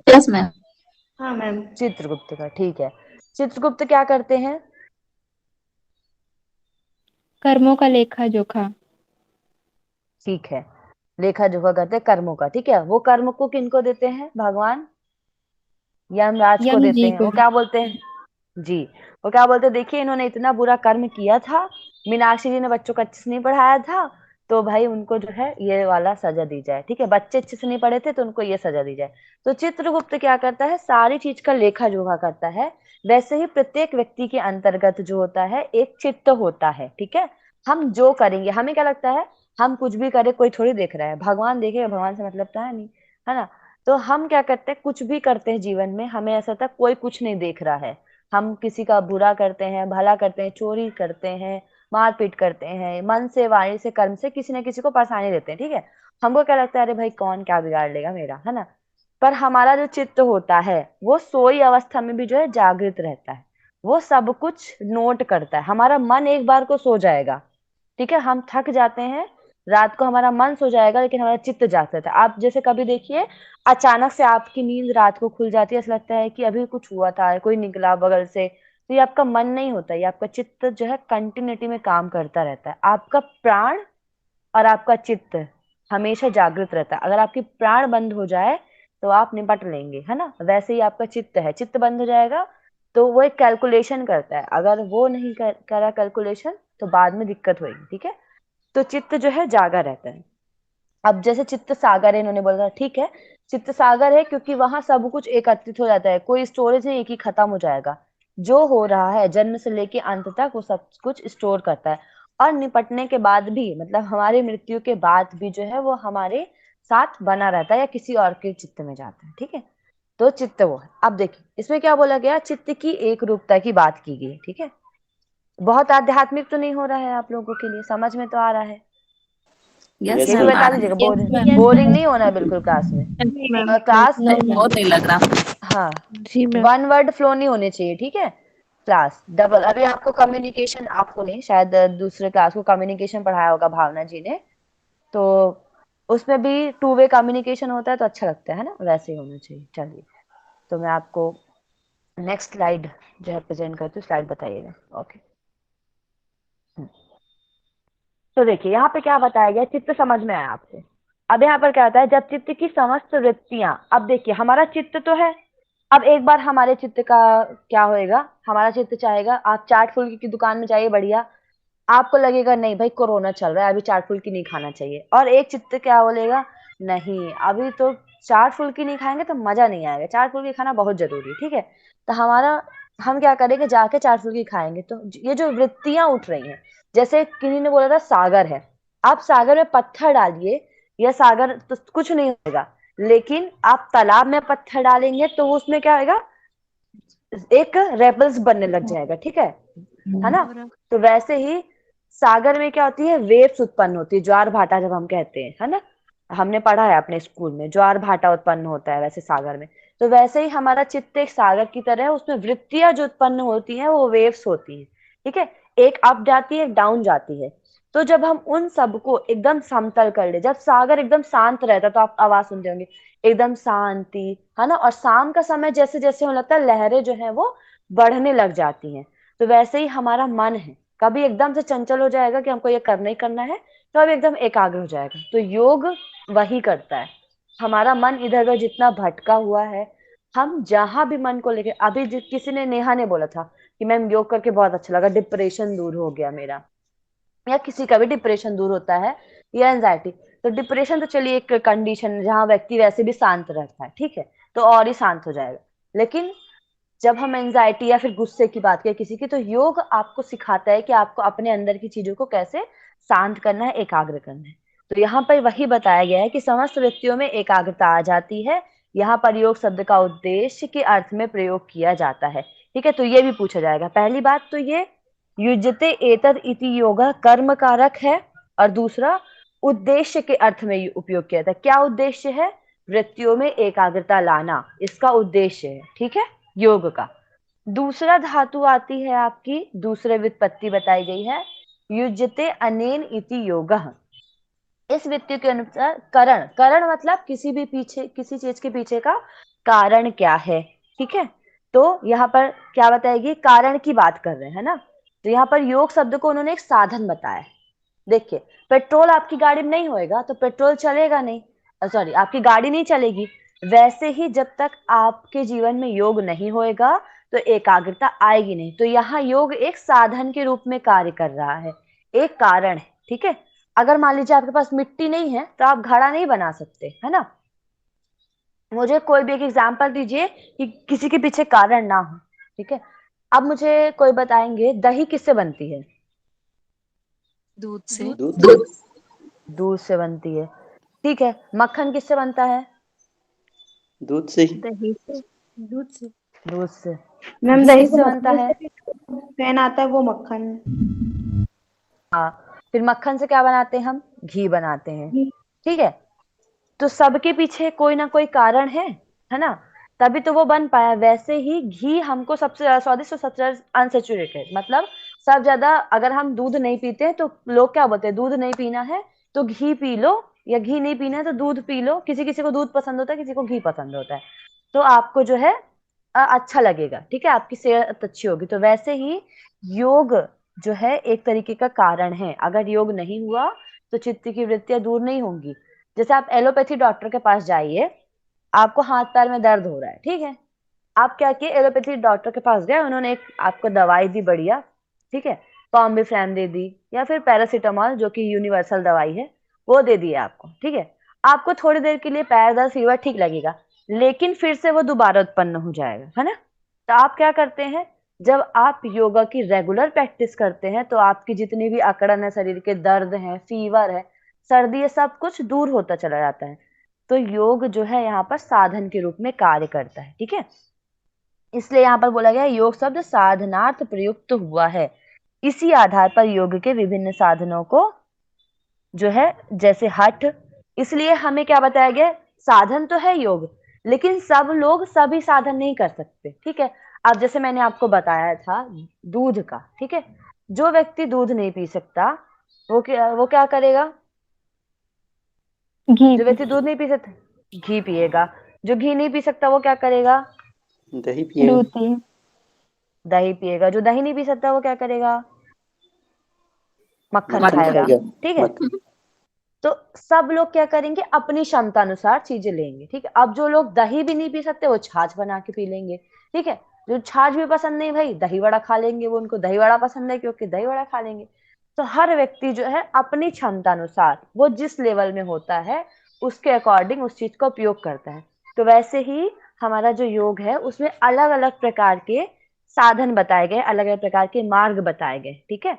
S3: Yes ma'am.
S5: हाँ मैम।
S1: चित्रगुप्त का, ठीक है। चित्रगुप्त क्या करते हैं?
S8: कर्मों का लेखा जोखा।
S1: ठीक है, लेखा जोखा करते हैं कर्मों का, ठीक है। वो कर्म को किनको देते हैं? भगवान यमराज को
S8: यम
S1: देते
S8: जी
S1: हैं।
S8: को।
S1: वो क्या बोलते हैं जी? वो क्या बोलते हैं, देखिए इन्होंने इतना बुरा कर्म किया था, मीनाक्षी जी ने बच्चों को अच्छे से नहीं पढ़ाया था, तो भाई उनको जो है ये वाला सजा दी जाए, ठीक है। बच्चे अच्छे से नहीं पढ़े थे तो उनको ये सजा दी जाए। तो चित्रगुप्त क्या करता है? सारी चीज का लेखा जोखा करता है। वैसे ही प्रत्येक व्यक्ति के अंतर्गत जो होता है एक चित्त होता है, ठीक है। हम जो करेंगे, हमें क्या लगता है, हम कुछ भी करें कोई थोड़ी देख रहा है, भगवान देखेगा, भगवान से मतलब तो है नहीं, है ना। तो हम क्या करते हैं, कुछ भी करते हैं जीवन में, हमें ऐसा लगता है कोई कुछ नहीं देख रहा है। हम किसी का बुरा करते हैं, भला करते हैं, चोरी करते हैं, मारपीट करते हैं, मन से, वाणी से, कर्म से किसी न किसी को परेशानी देते हैं, ठीक है। हमको क्या लगता है, अरे भाई कौन क्या बिगाड़ लेगा मेरा, है ना। पर हमारा जो चित्त होता है वो सोई अवस्था में भी जो है जागृत रहता है, वो सब कुछ नोट करता है। हमारा मन एक बार को सो जाएगा, ठीक है, हम थक जाते हैं, रात को हमारा मन सो जाएगा लेकिन हमारा चित्त जागता था। आप जैसे कभी देखिए, अचानक से आपकी नींद रात को खुल जाती है, ऐसा लगता है कि अभी कुछ हुआ था, कोई निकला बगल से, तो ये आपका मन नहीं होता, ये आपका चित्त जो है कंटिन्यूटी में काम करता रहता है। आपका प्राण और आपका चित्त हमेशा जागृत रहता है। अगर आपकी प्राण बंद हो जाए तो आप निपट लेंगे, है ना। वैसे ही आपका चित्त है, चित्त बंद हो जाएगा तो वो एक कैलकुलेशन करता है, अगर वो नहीं करा कैलकुलेशन तो बाद में दिक्कत होगी, ठीक है। तो चित्त जो है जागा रहता है। अब जैसे चित्त सागर है, इन्होंने बोला ठीक है, चित्त सागर है क्योंकि वहां सब कुछ एकत्रित हो जाता है, कोई स्टोरेज नहीं, एक ही खत्म हो जाएगा। जो हो रहा है जन्म से लेके अंत तक वो सब कुछ स्टोर करता है, और निपटने के बाद भी, मतलब हमारी मृत्यु के बाद भी जो है वो हमारे साथ बना रहता है या किसी और के चित्त में जाता है, ठीक है। तो चित्त वो है। अब देखिए इसमें क्या बोला गया, चित्त की एक रूपता की बात की गई, ठीक है। बहुत आध्यात्मिक तो नहीं हो रहा है आप लोगों के लिए, समझ में तो आ रहा है?
S3: यस
S1: ये भी
S7: यस
S3: मैम
S7: मैम।
S1: बता
S3: आ रहा
S1: दीजिएगा,
S3: है।
S1: बोरिंग नहीं होना है बिल्कुल क्लास में।
S2: नहीं मैम।
S1: Class
S2: no ma'am.
S3: बहुत नहीं लग रहा।
S1: हाँ,
S2: जी मैम।
S1: वन वर्ड फ्लो नहीं होने चाहिए, ठीक है। क्लास डबल, अभी आपको कम्युनिकेशन, आपको नहीं शायद दूसरे क्लास को कम्युनिकेशन पढ़ाया होगा भावना जी ने, तो उसमें भी टू वे कम्युनिकेशन होता है तो अच्छा लगता है ना, वैसे ही होना चाहिए। चलिए, तो मैं आपको नेक्स्ट स्लाइड जो है प्रेजेंट करती हूँ, स्लाइड बताइएगा। ओके, तो देखिए यहाँ पे क्या बताया गया, चित्त समझ में आया आपको? अब यहाँ पर क्या होता है, जब चित्त की समस्त वृत्तियां, अब देखिए हमारा चित्त तो है, अब एक बार हमारे चित्त का क्या होएगा, हमारा चित्त चाहेगा, आप चाट फुल्की की दुकान में जाइए बढ़िया, आपको लगेगा नहीं भाई कोरोना चल रहा है अभी चाट फुल्की नहीं खाना चाहिए, और एक चित्त क्या बोलेगा, नहीं अभी तो चाट फुल्की नहीं खाएंगे तो मजा नहीं आएगा, चाट फुल्की खाना बहुत जरूरी है, ठीक है। तो हमारा, हम क्या करेंगे, जाके चाट फुल्की खाएंगे। तो ये जो वृत्तियां उठ रही हैं, जैसे किन्हीं ने बोला था सागर है, आप सागर में पत्थर डालिए, यह सागर तो कुछ नहीं होगा, लेकिन आप तालाब में पत्थर डालेंगे तो उसमें क्या होगा, एक रेबल्स बनने लग जाएगा, ठीक है ना।
S6: और
S1: तो वैसे ही सागर में क्या होती है, वेव्स उत्पन्न होती है, ज्वार भाटा जब हम कहते हैं, है ना, हमने पढ़ा है अपने स्कूल में, ज्वार भाटा उत्पन्न होता है वैसे सागर में। तो वैसे ही हमारा चित्त एक सागर की तरह है, उसमें वृत्तियां जो उत्पन्न होती हैं वो वेव्स होती हैं, ठीक है, एक अप जाती है एक डाउन जाती है। तो जब हम उन सबको एकदम समतल कर ले, जब सागर एकदम शांत रहता है तो आप आवाज सुनते होंगे एकदम शांति, है ना, और शाम का समय जैसे जैसे होने लगता है लहरें जो है वो बढ़ने लग जाती हैं। तो वैसे ही हमारा मन है, कभी एकदम से चंचल हो जाएगा कि हमको ये करना ही करना है, तो अब एकदम एकाग्र हो जाएगा। तो योग वही करता है, हमारा मन इधर उधर जितना भटका हुआ है, हम जहां भी मन को लेके, अभी किसी ने, नेहा ने बोला था कि मैम योग करके बहुत अच्छा लगा, डिप्रेशन दूर हो गया मेरा, या किसी का भी डिप्रेशन दूर होता है, या एंजाइटी। तो डिप्रेशन तो चलिए एक कंडीशन है जहां व्यक्ति वैसे भी शांत रहता है, ठीक है, तो और ही शांत हो जाएगा। लेकिन जब हम एंजाइटी या फिर गुस्से की बात करें किसी की, तो योग आपको सिखाता है कि आपको अपने अंदर की चीजों को कैसे शांत करना है, एकाग्र करना है। तो यहाँ पर वही बताया गया है कि समस्त व्यक्तियों में एकाग्रता आ जाती है। यहाँ पर योग शब्द का उद्देश्य के अर्थ में प्रयोग किया जाता है, ठीक है। तो ये भी पूछा जाएगा। पहली बात तो ये युज्यते एतद इति योगः कर्म कारक है, और दूसरा उद्देश्य के अर्थ में उपयोग किया था। क्या उद्देश्य है? वृत्तियों में एकाग्रता लाना, इसका उद्देश्य है, ठीक है, योग का। दूसरा धातु आती है आपकी, दूसरे व्युत्पत्ति बताई गई है, युज्यते अनेन इति योगः। इस व्युत्पत्ति के अनुसार करण, करण मतलब किसी भी पीछे, किसी चीज के पीछे का कारण क्या है, ठीक है। तो यहाँ पर क्या बताएगी, कारण की बात कर रहे हैं ना। तो यहाँ पर योग शब्द को उन्होंने एक साधन बताया है। देखिए, पेट्रोल आपकी गाड़ी में नहीं होएगा तो पेट्रोल चलेगा नहीं, सॉरी आपकी गाड़ी नहीं चलेगी। वैसे ही जब तक आपके जीवन में योग नहीं होएगा तो एकाग्रता आएगी नहीं। तो यहाँ योग एक साधन के रूप में कार्य कर रहा है, एक कारण है, ठीक है। अगर मान लीजिए आपके पास मिट्टी नहीं है तो आप घड़ा नहीं बना सकते, है ना। मुझे कोई भी एक एग्जाम्पल दीजिए कि किसी के पीछे कारण ना हो, ठीक है। अब मुझे कोई बताएंगे दही किससे बनती है?
S3: दूध से।
S7: दूध
S1: दूध से बनती है, ठीक है। मक्खन किससे बनता है?
S7: दूध से ही।
S8: दही से। दूध से।
S1: दूध से।
S5: मैम
S1: घी
S5: दही
S1: किससे
S5: को
S1: बनता है?
S5: फैन आता है वो मक्खन।
S1: हाँ, फिर मक्खन से क्या बनाते हैं हम? घी बनाते हैं, ठीक है। तो सबके पीछे कोई ना कोई कारण है ना, तभी तो वो बन पाया। वैसे ही घी हमको सबसे ज्यादा स्वादिष्ट और सबसे ज्यादा अनसेचुरेटेड, मतलब सब ज्यादा, अगर हम दूध नहीं पीते हैं तो लोग क्या बोलते हैं, दूध नहीं पीना है तो घी पी लो, या घी नहीं पीना है तो दूध पी लो। किसी किसी को दूध पसंद होता है, किसी को घी पसंद होता है, तो आपको जो है अच्छा लगेगा, ठीक है, आपकी सेहत अच्छी होगी। तो वैसे ही योग जो है एक तरीके का कारण है। अगर योग नहीं हुआ तो चित्त की वृत्तियां दूर नहीं होंगी। जैसे आप एलोपैथी डॉक्टर के पास जाइए, आपको हाथ पैर में दर्द हो रहा है, ठीक है, आप क्या किए, एलोपैथी डॉक्टर के पास गए, उन्होंने एक आपको दवाई दी बढ़िया, ठीक है, कॉम्बिफ्रेम दे दी या फिर पैरासीटामोल जो कि यूनिवर्सल दवाई है वो दे दी आपको, ठीक है। आपको थोड़ी देर के लिए पैर दर्द फीवर ठीक लगेगा, लेकिन फिर से वो दोबारा उत्पन्न हो जाएगा, है ना। तो आप क्या करते हैं, जब आप योगा की रेगुलर प्रैक्टिस करते हैं तो आपकी जितनी भी अकड़न है, शरीर के दर्द है, फीवर है, सर्दी है, सब कुछ दूर होता चला जाता है। तो योग जो है यहाँ पर साधन के रूप में कार्य करता है, ठीक है। इसलिए यहाँ पर बोला गया है योग शब्द साधनार्थ प्रयुक्त हुआ है। इसी आधार पर योग के विभिन्न साधनों को जो है, जैसे हठ, इसलिए हमें क्या बताया गया है, साधन तो है योग, लेकिन सब लोग सभी साधन नहीं कर सकते, ठीक है। अब जैसे मैंने आपको बताया था दूध का, ठीक है, जो व्यक्ति दूध नहीं पी सकता वो क्या करेगा?
S8: घी।
S1: जो व्यक्ति दूध नहीं पी सकता घी पिएगा। जो घी नहीं पी सकता वो क्या करेगा?
S7: दही पिए।
S8: दूध पिए।
S1: दही पिएगा। जो दही नहीं पी सकता वो क्या करेगा? मक्खन
S7: मक्खन
S1: खाएगा,
S7: खाएगा।
S1: ठीक है।
S7: मक्खन।
S1: तो सब लोग क्या करेंगे, अपनी क्षमता अनुसार चीजें लेंगे, ठीक है। अब जो लोग दही भी नहीं पी सकते वो छाछ बना के पी लेंगे, ठीक है। जो छाछ भी पसंद नहीं, भाई दही वड़ा खा लेंगे, वो उनको दही वड़ा पसंद है क्योंकि दही वड़ा खा लेंगे। तो हर व्यक्ति जो है अपनी क्षमता अनुसार, वो जिस लेवल में होता है उसके अकॉर्डिंग उस चीज का उपयोग करता है। तो वैसे ही हमारा जो योग है उसमें अलग अलग प्रकार के साधन बताए गए, अलग अलग प्रकार के मार्ग बताए गए, ठीक है।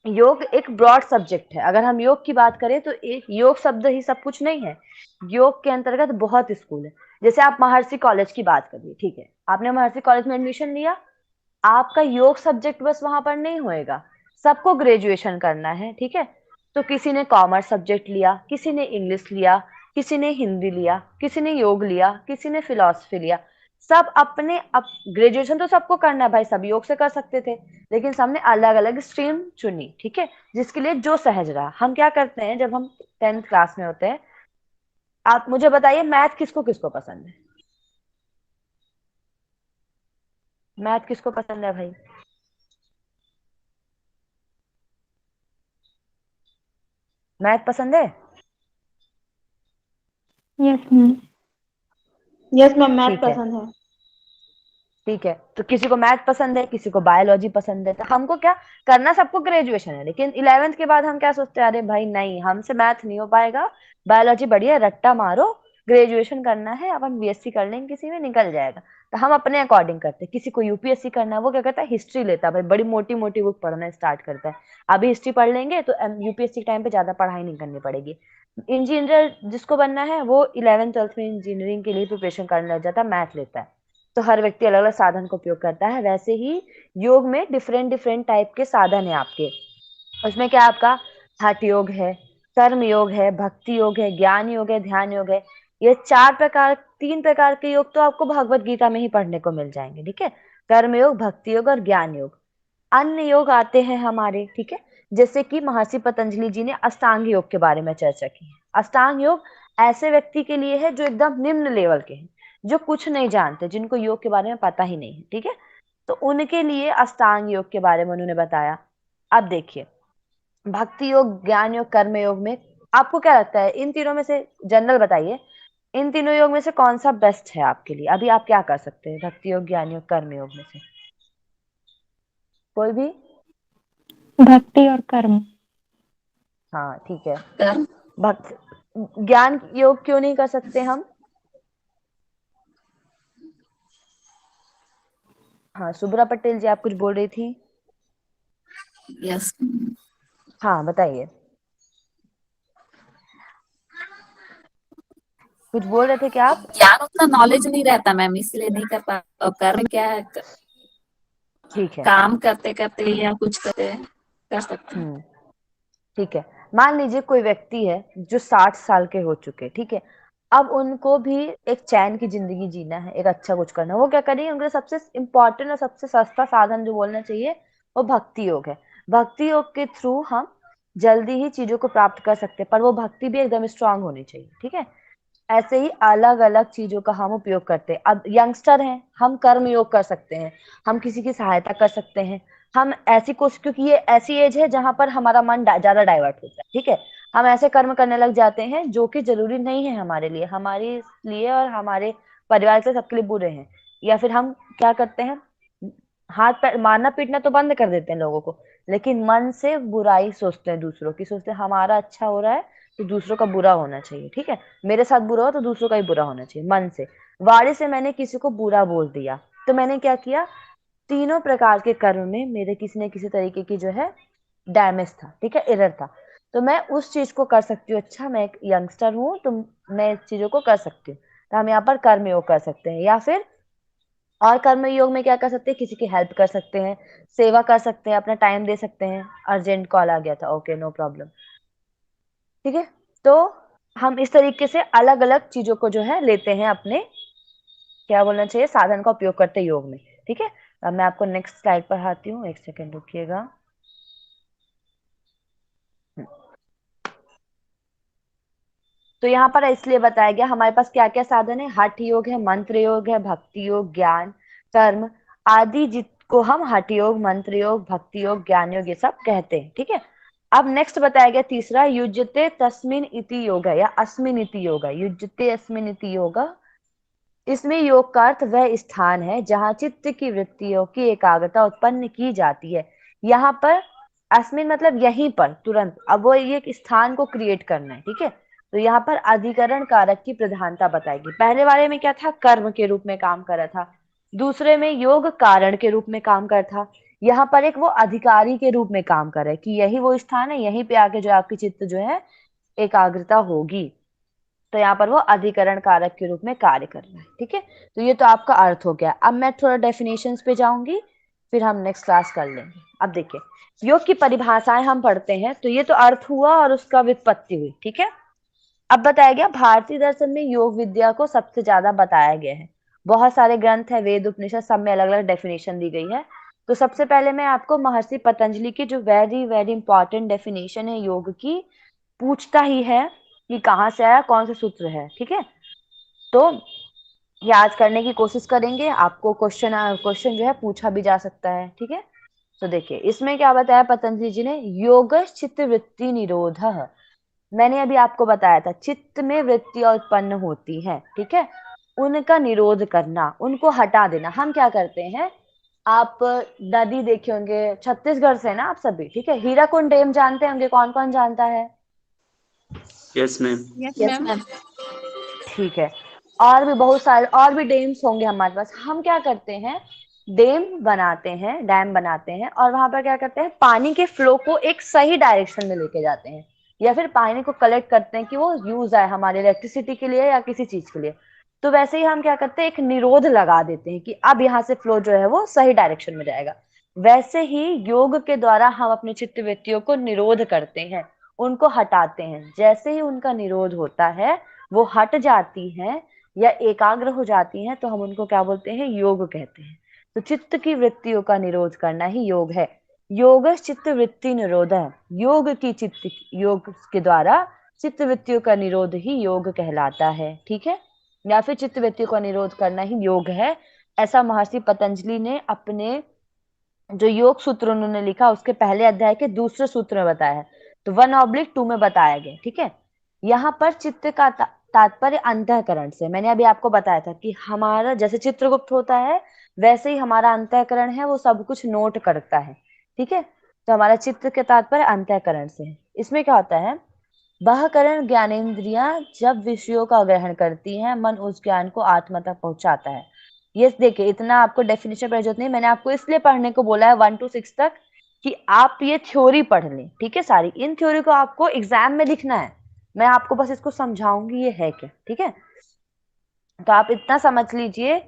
S1: योग एक ब्रॉड सब्जेक्ट है। अगर हम योग की बात करें तो एक योग शब्द ही सब कुछ नहीं है, योग के अंतर्गत बहुत स्कूल है। जैसे आप महर्षि कॉलेज की बात करिए, ठीक है, आपने महर्षि कॉलेज में एडमिशन लिया, आपका योग सब्जेक्ट बस वहां पर नहीं होएगा, सबको ग्रेजुएशन करना है, ठीक है। तो किसी ने कॉमर्स सब्जेक्ट लिया, किसी ने इंग्लिश लिया, किसी ने हिंदी लिया, किसी ने योग लिया, किसी ने फिलॉसफी लिया। सब अपने ग्रेजुएशन तो सबको करना है भाई, सब योग से कर सकते थे, लेकिन सबने अलग अलग स्ट्रीम चुनी, ठीक है, जिसके लिए जो सहज रहा। हम क्या करते हैं जब हम 10th क्लास में होते हैं, आप मुझे बताइए मैथ किसको किसको पसंद है? मैथ किसको पसंद है भाई? मैथ पसंद है?
S8: Yes ma'am.
S5: Yes ma'am, math
S1: ठीक है,
S5: पसंद है।
S1: ठीक है। तो किसी को मैथ पसंद है, किसी को बायोलॉजी पसंद है। तो हमको क्या करना, सबको ग्रेजुएशन है, लेकिन 11th के बाद हम क्या सोचते हैं, अरे भाई नहीं, हमसे मैथ नहीं हो पाएगा, बायोलॉजी बढ़िया है, रट्टा मारो, ग्रेजुएशन करना है, अपन बीएससी कर लेंगे, किसी में निकल जाएगा। तो हम अपने अकॉर्डिंग करते हैं। किसी को यूपीएससी करना है, वो क्या करता है, हिस्ट्री लेता है भाई, बड़ी मोटी मोटी बुक पढ़ना स्टार्ट करता है। अभी हिस्ट्री पढ़ लेंगे तो यूपीएससी के टाइम पे ज्यादा पढ़ाई नहीं करनी पड़ेगी। इंजीनियर जिसको बनना है वो 11th 12th में इंजीनियरिंग के लिए प्रिपरेशन करने लग जाता है, मैथ लेता है। तो हर व्यक्ति अलग अलग साधन का उपयोग करता है। वैसे ही योग में डिफरेंट डिफरेंट टाइप के साधन है आपके। उसमें क्या आपका हठ योग है, कर्म योग है, भक्ति योग है, ज्ञान योग है, ध्यान योग है। ये 3 प्रकार के योग तो आपको भगवत गीता में ही पढ़ने को मिल जाएंगे, ठीक है। कर्म योग, भक्ति योग और ज्ञान योग। अन्य योग आते हैं हमारे, ठीक है, जैसे कि महर्षि पतंजलि जी ने अष्टांग योग के बारे में चर्चा की है। अष्टांग योग ऐसे व्यक्ति के लिए है जो एकदम निम्न लेवल के हैं, जो कुछ नहीं जानते, जिनको योग के बारे में पता ही नहीं है, ठीक है। तो उनके लिए अष्टांग योग के बारे में उन्होंने बताया। अब देखिए, भक्ति योग, ज्ञान योग, कर्म योग में आपको क्या लगता है, इन तीनों में से जनरल बताइए, इन तीनों योग में से कौन सा बेस्ट है आपके लिए? अभी आप क्या कर सकते हैं भक्ति योग, ज्ञान योग, कर्म योग में से? कोई भी?
S8: भक्ति और कर्म।
S1: हाँ ठीक है।
S3: कर्म।
S1: भक्त ज्ञान योग क्यों नहीं कर सकते हम? हाँ सुब्रा पटेल जी, आप कुछ बोल रही थी।
S3: यस।
S1: हाँ बताइए, कुछ बोल रहे थे क्या आप?
S3: ज्ञान उतना नॉलेज नहीं रहता मैम, इसलिए नहीं कर पा। और कर्म क्या है,
S1: ठीक है।
S3: काम करते करते या कुछ करते कर सकते हैं।
S1: ठीक है। मान लीजिए कोई व्यक्ति है जो 60 साल के हो चुके, ठीक है। अब उनको भी एक चैन की जिंदगी जीना है, एक अच्छा कुछ करना है। वो क्या करेंगे, उनके सबसे इम्पोर्टेंट और सबसे सस्ता साधन जो बोलना चाहिए वो भक्ति योग है। भक्ति योग के थ्रू हम जल्दी ही चीजों को प्राप्त कर सकते हैं, पर वो भक्ति भी एकदम स्ट्रांग होनी चाहिए, ठीक है। ऐसे ही अलग अलग चीजों का हम उपयोग करते हैं। अब यंगस्टर हैं, हम कर्म योग कर सकते हैं, हम किसी की सहायता कर सकते हैं। हम ऐसी कोशिश, क्योंकि ये ऐसी एज है जहां पर हमारा मन ज्यादा डाइवर्ट होता है, ठीक है। हम ऐसे कर्म करने लग जाते हैं जो कि जरूरी नहीं है हमारे लिए, और हमारे परिवार के सबके लिए बुरे हैं। या फिर हम क्या करते हैं, हाथ पैर मारना पीटना तो बंद कर देते हैं लोगों को, लेकिन मन से बुराई सोचते हैं दूसरों की, सोचते हैं हमारा अच्छा हो रहा है तो दूसरों का बुरा होना चाहिए, ठीक है। मेरे साथ बुरा हो तो दूसरों का ही बुरा होना चाहिए, मन से। वाणी से मैंने किसी को बुरा बोल दिया, तो मैंने क्या किया, तीनों प्रकार के कर्म में मेरे किसी न किसी तरीके की जो है डैमेज था, ठीक है, एरर था। तो मैं उस चीज को कर सकती हूँ। अच्छा मैं एक यंगस्टर हूँ तो मैं इस चीजों को कर सकती हूँ, तो हम यहाँ पर कर्म योग कर सकते हैं। या फिर और कर्म योग में क्या कर सकते हैं, किसी की हेल्प कर सकते हैं, सेवा कर सकते हैं, अपना टाइम दे सकते हैं। अर्जेंट कॉल आ गया था, ओके नो प्रॉब्लम, ठीक है। तो हम इस तरीके से अलग अलग चीजों को जो है लेते हैं अपने, क्या बोलना चाहिए, साधन का उपयोग करते हैं योग में, ठीक है। अब मैं आपको नेक्स्ट स्लाइड पर आती हूँ, एक सेकेंड रुकिएगा। तो यहाँ पर इसलिए बताया गया हमारे पास क्या क्या साधन है, हठ योग है, मंत्र योग है, भक्ति योग, ज्ञान, कर्म आदि, जिसको हम हठ योग, मंत्र योग, भक्ति योग, ज्ञान योग ये सब कहते हैं, ठीक है। अब नेक्स्ट बताया गया तीसरा, युज्यते तस्मिन इति योग या अस्मिन इति योग। युज्यते अस्मिन इति योग, इसमें योग का अर्थ वह स्थान है जहां चित्त की वृत्तियों की एकाग्रता उत्पन्न की जाती है। यहाँ पर अस्मिन मतलब यहीं पर, तुरंत। अब वो एक स्थान को क्रिएट करना है, ठीक है। तो यहाँ पर अधिकरण कारक की प्रधानता बताएगी। पहले वाले में क्या था, कर्म के रूप में काम कर रहा था, दूसरे में योग कारण के रूप में काम कर था, यहाँ पर एक वो अधिकारी के रूप में काम कर रहा है कि यही वो स्थान है, यहीं पे आके जो आपकी चित्त जो है एकाग्रता होगी। तो यहाँ पर वो अधिकरण कारक के रूप में कार्य कर रहा है, ठीक है। तो ये तो आपका अर्थ हो गया। अब मैं थोड़ा डेफिनेशंस पे जाऊंगी, फिर हम नेक्स्ट क्लास कर लेंगे। अब देखिए, योग की परिभाषाएं हम पढ़ते हैं, तो ये तो अर्थ हुआ और उसका व्युत्पत्ति हुई, ठीक है। अब बताया गया भारतीय दर्शन में योग विद्या को सबसे ज्यादा बताया गया है। बहुत सारे ग्रंथ है, वेद उपनिषद, सब में अलग अलग डेफिनेशन दी गई है। तो सबसे पहले मैं आपको महर्षि पतंजलि की जो वेरी वेरी इंपॉर्टेंट डेफिनेशन है योग की, पूछता ही है कि कहाँ से आया, कौन से सूत्र है, ठीक है। तो याद करने की कोशिश करेंगे, आपको क्वेश्चन जो है पूछा भी जा सकता है, ठीक है। तो देखिए इसमें क्या बताया पतंजलि जी ने, योग चित्त वृत्ति निरोध। मैंने अभी आपको बताया था चित्त में वृत्तियां उत्पन्न होती हैं, ठीक है, उनका निरोध करना, उनको हटा देना। हम क्या करते हैं, आप नदी देखे होंगे, छत्तीसगढ़ से ना आप सभी, ठीक है, हीराकुंड डैम जानते होंगे, कौन कौन जानता है?
S7: Yes ma'am.
S4: Yes
S3: yes
S4: ma'am.
S3: Ma'am.
S1: ठीक है, और भी बहुत सारे और भी डैम्स होंगे हमारे पास। हम क्या करते हैं, डैम बनाते हैं और वहां पर क्या करते हैं, पानी के फ्लो को एक सही डायरेक्शन में लेके जाते हैं, या फिर पानी को कलेक्ट करते हैं कि वो यूज आए हमारे इलेक्ट्रिसिटी के लिए या किसी चीज के लिए। तो वैसे ही हम क्या करते हैं, एक निरोध लगा देते हैं कि अब यहाँ से फ्लो जो है वो सही डायरेक्शन में जाएगा। वैसे ही योग के द्वारा हम अपने चित्त वृत्तियों को निरोध करते हैं, उनको हटाते हैं। जैसे ही उनका निरोध होता है, वो हट जाती हैं या एकाग्र हो जाती हैं, तो हम उनको क्या बोलते हैं, योग कहते हैं। तो चित्त की वृत्तियों का निरोध करना ही योग है। योग चित्त वृत्ति निरोध है, योग के द्वारा चित्त वृत्तियों का निरोध ही योग कहलाता है, ठीक है, या फिर चित्त वृत्तियों का निरोध करना ही योग है। ऐसा महर्षि पतंजलि ने अपने जो योग सूत्र उन्होंने लिखा उसके पहले अध्याय के दूसरे सूत्र में बताया है। तो 1/2 में बताया गया, ठीक है। यहाँ पर चित्त का तात्पर्य अंतःकरण से, मैंने अभी आपको बताया था कि हमारा जैसे चित्रगुप्त होता है वैसे ही हमारा अंतःकरण है, वो सब कुछ नोट करता है, ठीक है। तो हमारा चित्त के तात्पर्य अंतःकरण से है। इसमें क्या होता है, बहकरण ज्ञानेंद्रियां जब विषयों का ग्रहण करती हैं, मन उस ज्ञान को आत्मा तक पहुंचाता है। ये देखिए इतना आपको डेफिनेशन पर जरूरत नहीं, मैंने आपको इसलिए पढ़ने को बोला है 1 to 6 तक कि आप ये थ्योरी पढ़ लें, ठीक है। सारी इन थ्योरी को आपको एग्जाम में लिखना है, मैं आपको बस इसको समझाऊंगी ये है क्या, ठीक है। तो आप इतना समझ लीजिए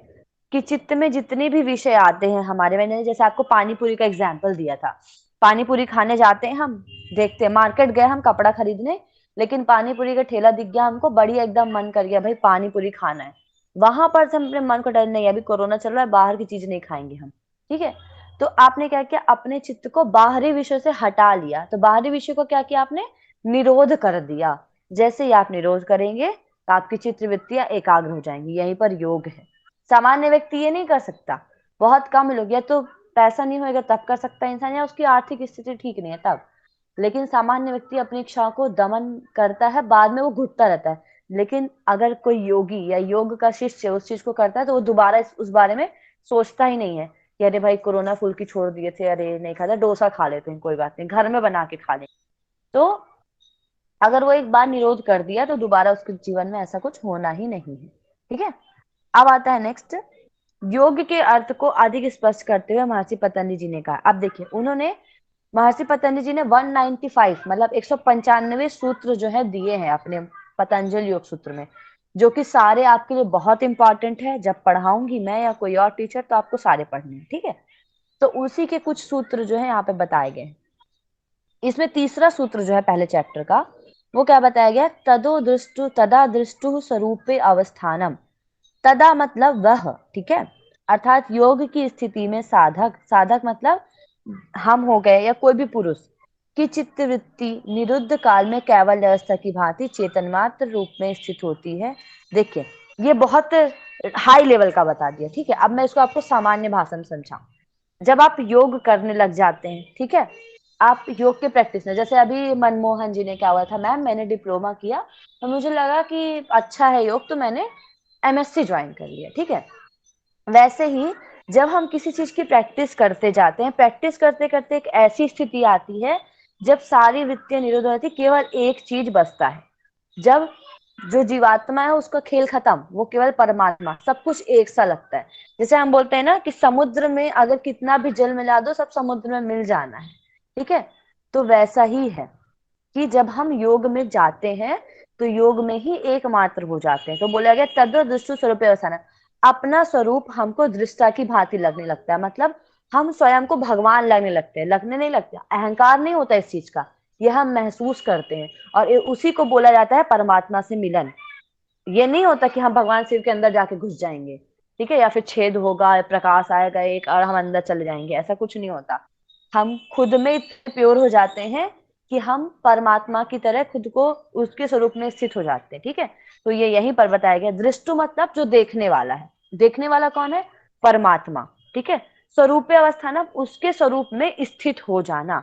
S1: कि चित्त में जितने भी विषय आते हैं हमारे, मैंने जैसे आपको पानी पूरी का एग्जाम्पल दिया था, पानी पूरी खाने जाते हैं हम, देखते हैं मार्केट गए हम कपड़ा खरीदने, लेकिन पानी पूरी का ठेला दिख गया हमको, बढ़िया एकदम मन कर गया भाई पानी पूरी खाना है। वहां पर से हम अपने मन को डर नहीं, अभी कोरोना चल रहा है, बाहर की चीज नहीं खाएंगे हम, ठीक है। तो आपने क्या किया, अपने चित्त को बाहरी विषय से हटा लिया, तो बाहरी विषय को क्या किया आपने, निरोध कर दिया। जैसे ही आप निरोध करेंगे तो आपकी चित्त वृत्तियां एकाग्र हो जाएंगी, यहीं पर योग है। सामान्य व्यक्ति ये नहीं कर सकता, बहुत कम लोग, या तो पैसा नहीं होगा तब कर सकता है इंसान, या उसकी आर्थिक स्थिति ठीक नहीं है तब। लेकिन सामान्य व्यक्ति अपनी इच्छाओं को दमन करता है, बाद में वो घुटता रहता है। लेकिन अगर कोई योगी या योग का शिष्य उस चीज को करता है तो वो दोबारा उस बारे में सोचता ही नहीं है कि अरे भाई कोरोना फुल्की छोड़ दिए थे, अरे नहीं खाता, डोसा खा लेते हैं, कोई बात नहीं, घर में बना के खा लें। तो अगर वो एक बार निरोध कर दिया तो दोबारा उसके जीवन में ऐसा कुछ होना ही नहीं है, ठीक है। अब आता है नेक्स्ट, योग के अर्थ को अधिक स्पष्ट करते हुए महर्षि पतंजलि जी ने कहा। अब देखिए उन्होंने, महर्षि पतंजलि जी ने 195 मतलब 195 सूत्र जो है दिए हैं अपने पतंजलि योग सूत्र में, जो कि सारे आपके लिए बहुत इंपॉर्टेंट है। जब पढ़ाऊंगी मैं या कोई और टीचर तो आपको सारे पढ़ने हैं, ठीक है। तो उसी के कुछ सूत्र जो है यहाँ पे बताए गए। इसमें तीसरा सूत्र जो है पहले चैप्टर का, वो क्या बताया गया, तदा दृष्टु स्वरूपे अवस्थानम। तदा मतलब वह, ठीक है, अर्थात योग की स्थिति में साधक, साधक मतलब हम हो गए या कोई भी पुरुष की चित्त वृत्ति निरुद्ध काल में केवल अवस्था की भांति चेतन मात्र रूप में स्थित होती है। देखिए ये बहुत हाई लेवल का बता दिया, ठीक है। अब मैं इसको आपको सामान्य भाषा में समझाऊं। जब आप योग करने लग जाते हैं, ठीक है, आप योग के प्रैक्टिस में, जैसे अभी मनमोहन जी ने क्या हुआ था, मैम मैंने डिप्लोमा किया तो मुझे लगा कि अच्छा है योग, तो मैंने MSc ज्वाइन कर लिया, ठीक है। वैसे ही जब हम किसी चीज की प्रैक्टिस करते जाते हैं, प्रैक्टिस करते करते एक ऐसी स्थिति आती है जब सारी वृत्तियां निरोध हो जाती, केवल एक चीज बचता है। जब जो जीवात्मा है उसका खेल खत्म, वो केवल परमात्मा, सब कुछ एक सा लगता है। जैसे हम बोलते हैं ना कि समुद्र में अगर कितना भी जल मिला दो सब समुद्र में मिल जाना है, ठीक है। तो वैसा ही है कि जब हम योग में जाते हैं तो योग में ही एकमात्र हो जाते हैं। तो बोला गया तद्व दृष्टि स्वरूप अवस्थान, अपना स्वरूप हमको दृष्टा की भांति लगने लगता है, मतलब हम स्वयं को भगवान लगने लगते हैं, लगने नहीं लगते, अहंकार नहीं होता इस चीज का यह हम महसूस करते हैं, और उसी को बोला जाता है परमात्मा से मिलन। ये नहीं होता कि हम भगवान शिव के अंदर जाके घुस जाएंगे, ठीक है, या फिर छेद होगा, प्रकाश आएगा एक और हम अंदर चले जाएंगे, ऐसा कुछ नहीं होता। हम खुद में इतने प्योर हो जाते हैं कि हम परमात्मा की तरह खुद को उसके स्वरूप में स्थित हो जाते हैं, ठीक है। तो ये यहीं पर बताया गया, दृष्टु मतलब जो देखने वाला है। देखने वाला कौन है? परमात्मा, ठीक है। स्वरूप अवस्था ना, उसके स्वरूप में स्थित हो जाना।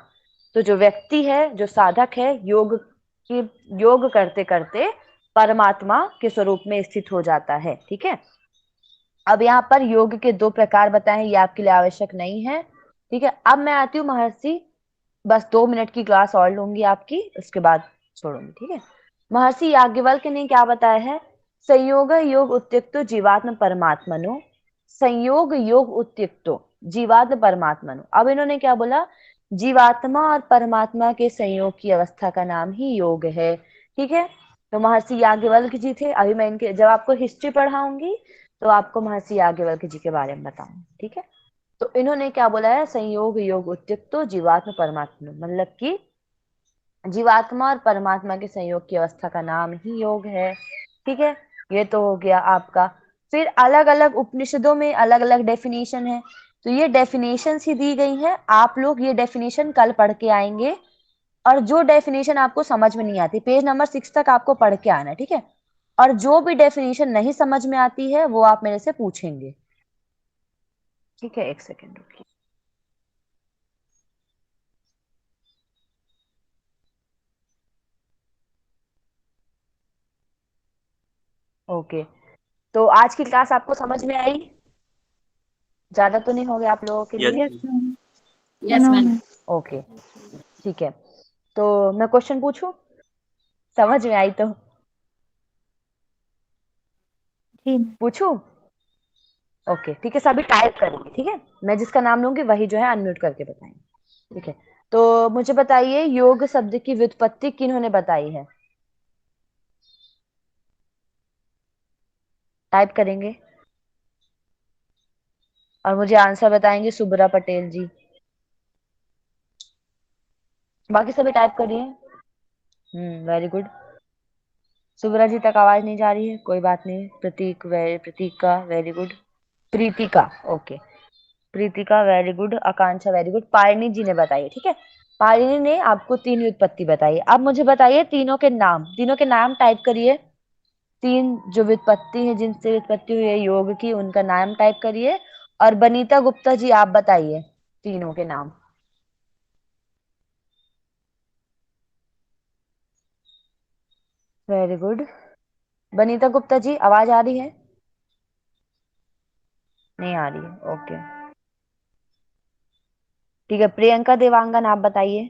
S1: तो जो व्यक्ति है, जो साधक है, योग करते करते परमात्मा के स्वरूप में स्थित हो जाता है, ठीक है। अब यहाँ पर योग के 2 प्रकार बताए हैं, ये आपके लिए आवश्यक नहीं है, ठीक है। अब मैं आती हूँ महर्षि, बस 2 मिनट की क्लास और लूंगी आपकी, उसके बाद छोड़ूंगी, ठीक है। महर्षि याज्ञवल्क्य ने क्या बताया है? संयोग योग उत्युक्तो जीवात्म परमात्मनो, संयोग योग उत्युक्तो जीवात्म परमात्मनो। अब इन्होंने क्या बोला? जीवात्मा और परमात्मा के संयोग की अवस्था का नाम ही योग है, ठीक है। तो महर्षि याज्ञवल्क्य जी थे। अभी मैं इनके, जब आपको हिस्ट्री पढ़ाऊंगी तो आपको महर्षि याज्ञवल्क्य जी के बारे में बताऊंगी, ठीक है। तो इन्होंने क्या बोला है? संयोग योग उद्युक्तो जीवात्म परमात्मा, मतलब कि जीवात्मा और परमात्मा के संयोग की अवस्था का नाम ही योग है, ठीक है। ये तो हो गया आपका। फिर अलग अलग उपनिषदों में अलग अलग डेफिनेशन है, तो ये डेफिनेशन ही दी गई है। आप लोग ये डेफिनेशन कल पढ़ के आएंगे, और जो डेफिनेशन आपको समझ में नहीं आती, पेज नंबर 6 तक आपको पढ़ के आना है, ठीक है। और जो भी डेफिनेशन नहीं समझ में आती है वो आप मेरे से पूछेंगे, ठीक है। 1 सेकेंड रुकिए। ओके, तो आज की क्लास आपको समझ में आई? ज्यादा तो नहीं हो गया आप लोगों के
S7: यस
S1: लिए?
S8: Yes ma'am.
S3: Yes
S8: no
S3: ma'am.
S8: Ma'am.
S1: Okay, ठीक है। तो मैं क्वेश्चन पूछूं, समझ में आई तो
S8: जी
S1: पूछूं? ओके, ठीक है, सभी टाइप करेंगे, ठीक है। मैं जिसका नाम लूंगी वही जो है अनम्यूट करके बताएंगे, ठीक है। तो मुझे बताइए, योग शब्द की व्युत्पत्ति किन्होंने बताई है? टाइप करेंगे और मुझे आंसर बताएंगे सुब्रा पटेल जी। बाकी सभी टाइप करिए। Very good. सुब्रा जी तक आवाज नहीं जा रही है, कोई बात नहीं। Pratika very good. Pritika, okay. Pritika very good. Akanksha very good. Parini ji ने बताई, ठीक है। पारिणी ने आपको 3 व्युत्पत्ति बताई। अब मुझे बताइए तीनों के नाम टाइप करिए। 3 जो व्युत्पत्ति है, जिनसे व्युत्पत्ति हुई है योग की, उनका नाम टाइप करिए। और बनीता गुप्ता जी आप बताइए तीनों के नाम। Very good. बनीता गुप्ता जी आवाज आ रही है? नहीं आ रही है, ओके, ठीक है। प्रियंका देवांगन आप बताइए।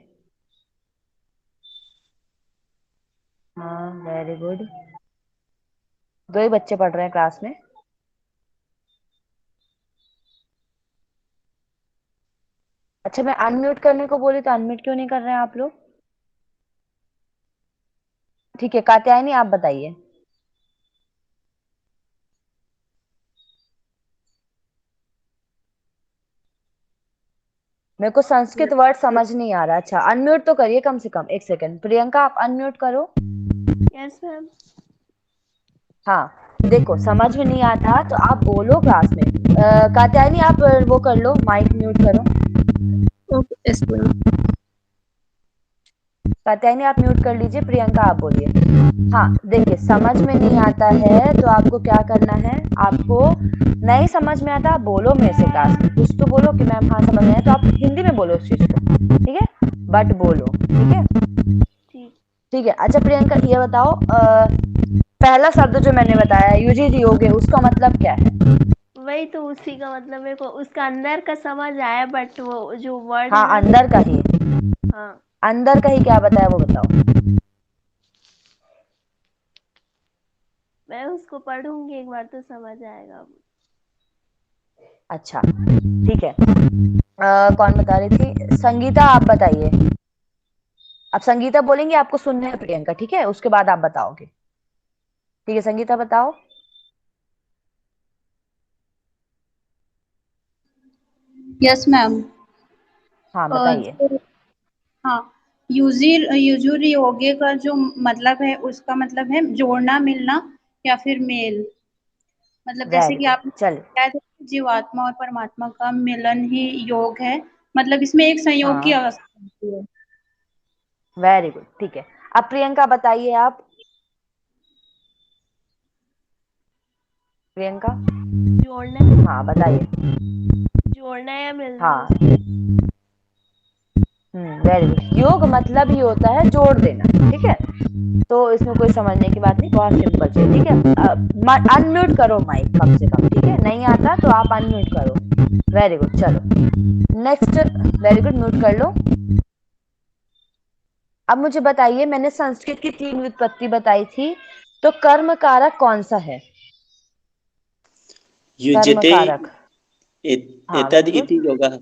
S1: हाँ, वेरी गुड। 2 ही बच्चे पढ़ रहे हैं क्लास में। अच्छा, मैं अनम्यूट करने को बोली तो अनम्यूट क्यों नहीं कर रहे हैं आप लोग? ठीक है, कात्यायनी आप बताइए। मेरे को संस्कृत वर्ड समझ नहीं आ रहा। अच्छा, अनम्यूट तो करिए कम से कम। 1 सेकेंड, प्रियंका आप अनम्यूट करो।
S2: Yes ma'am.
S1: हाँ, देखो समझ में नहीं आता तो आप बोलो क्लास में। कात्यायनी आप वो कर लो, माइक म्यूट करो।
S2: Okay yes ma'am.
S1: कात्यायनी आप म्यूट कर लीजिए। प्रियंका आप बोलिए। हाँ, देखिए समझ में नहीं आता है तो आपको क्या करना है, आपको नहीं समझ में आता, आप बोलो मेरे से क्लास में, कुछ तो बोलो कि मैम हाँ समझ में आया, तो आप हिंदी में बोलो उस चीज को, ठीक है, बट बोलो, ठीक है।
S2: ठीक।
S1: ठीक है। अच्छा प्रियंका ये बताओ, पहला शब्द जो मैंने बताया युजित योगे, उसका मतलब क्या है?
S2: वही तो, उसी का मतलब मेरे को उसका अंदर का समझ आया, बट वो जो वर्ड
S1: हाँ,
S2: है ना।
S1: अंदर का ही।
S2: हाँ।
S1: अंदर का ही क्या बताया वो बताओ।
S2: मैं उसको पढ़ूंगी एक बार तो समझ आएगा।
S1: अच्छा, ठीक है। कौन बता रही थी? संगीता आप बताइए। अब संगीता बोलेंगे, आपको सुनना है प्रियंका, ठीक है, उसके बाद आप बताओगे। ठीक है, संगीता बताओ।
S8: Yes ma'am.
S1: हाँ बताइए।
S8: हाँ, युजुर योगे का जो मतलब है उसका मतलब है जोड़ना मिलना या फिर मेल। मतलब जैसे
S1: वेरी
S8: कि
S1: गुड,
S8: आपने
S1: चल।
S8: बताया था कि जीवात्मा और परमात्मा का मिलन ही योग है, मतलब इसमें एक संयोग की
S1: हाँ,
S8: अवस्था होती है।
S1: वेरी गुड, ठीक है। अब प्रियंका बताइए आप। प्रियंका,
S2: जोड़ना
S1: हाँ बताइए।
S2: जोड़ना या मिलना
S1: हाँ, वेरी गुड। योग मतलब ही होता है जोड़ देना, ठीक है। तो इसमें कोई समझने की बात नहीं, बहुत सिंपल चीज, ठीक है। अनम्यूट करो माइक कम से कम, ठीक है। नहीं आता तो आप अनम्यूट करो। वेरी गुड, चलो नेक्स्ट। वेरी गुड, म्यूट कर लो। अब मुझे बताइए, मैंने संस्कृत की 3 व्युत्पत्ति बताई थी, तो कर्म कारक कौन सा है? कर्म
S7: युज्यते
S1: कारक, हाँ
S7: एतद
S1: वेरी गुड,
S7: इति योगः।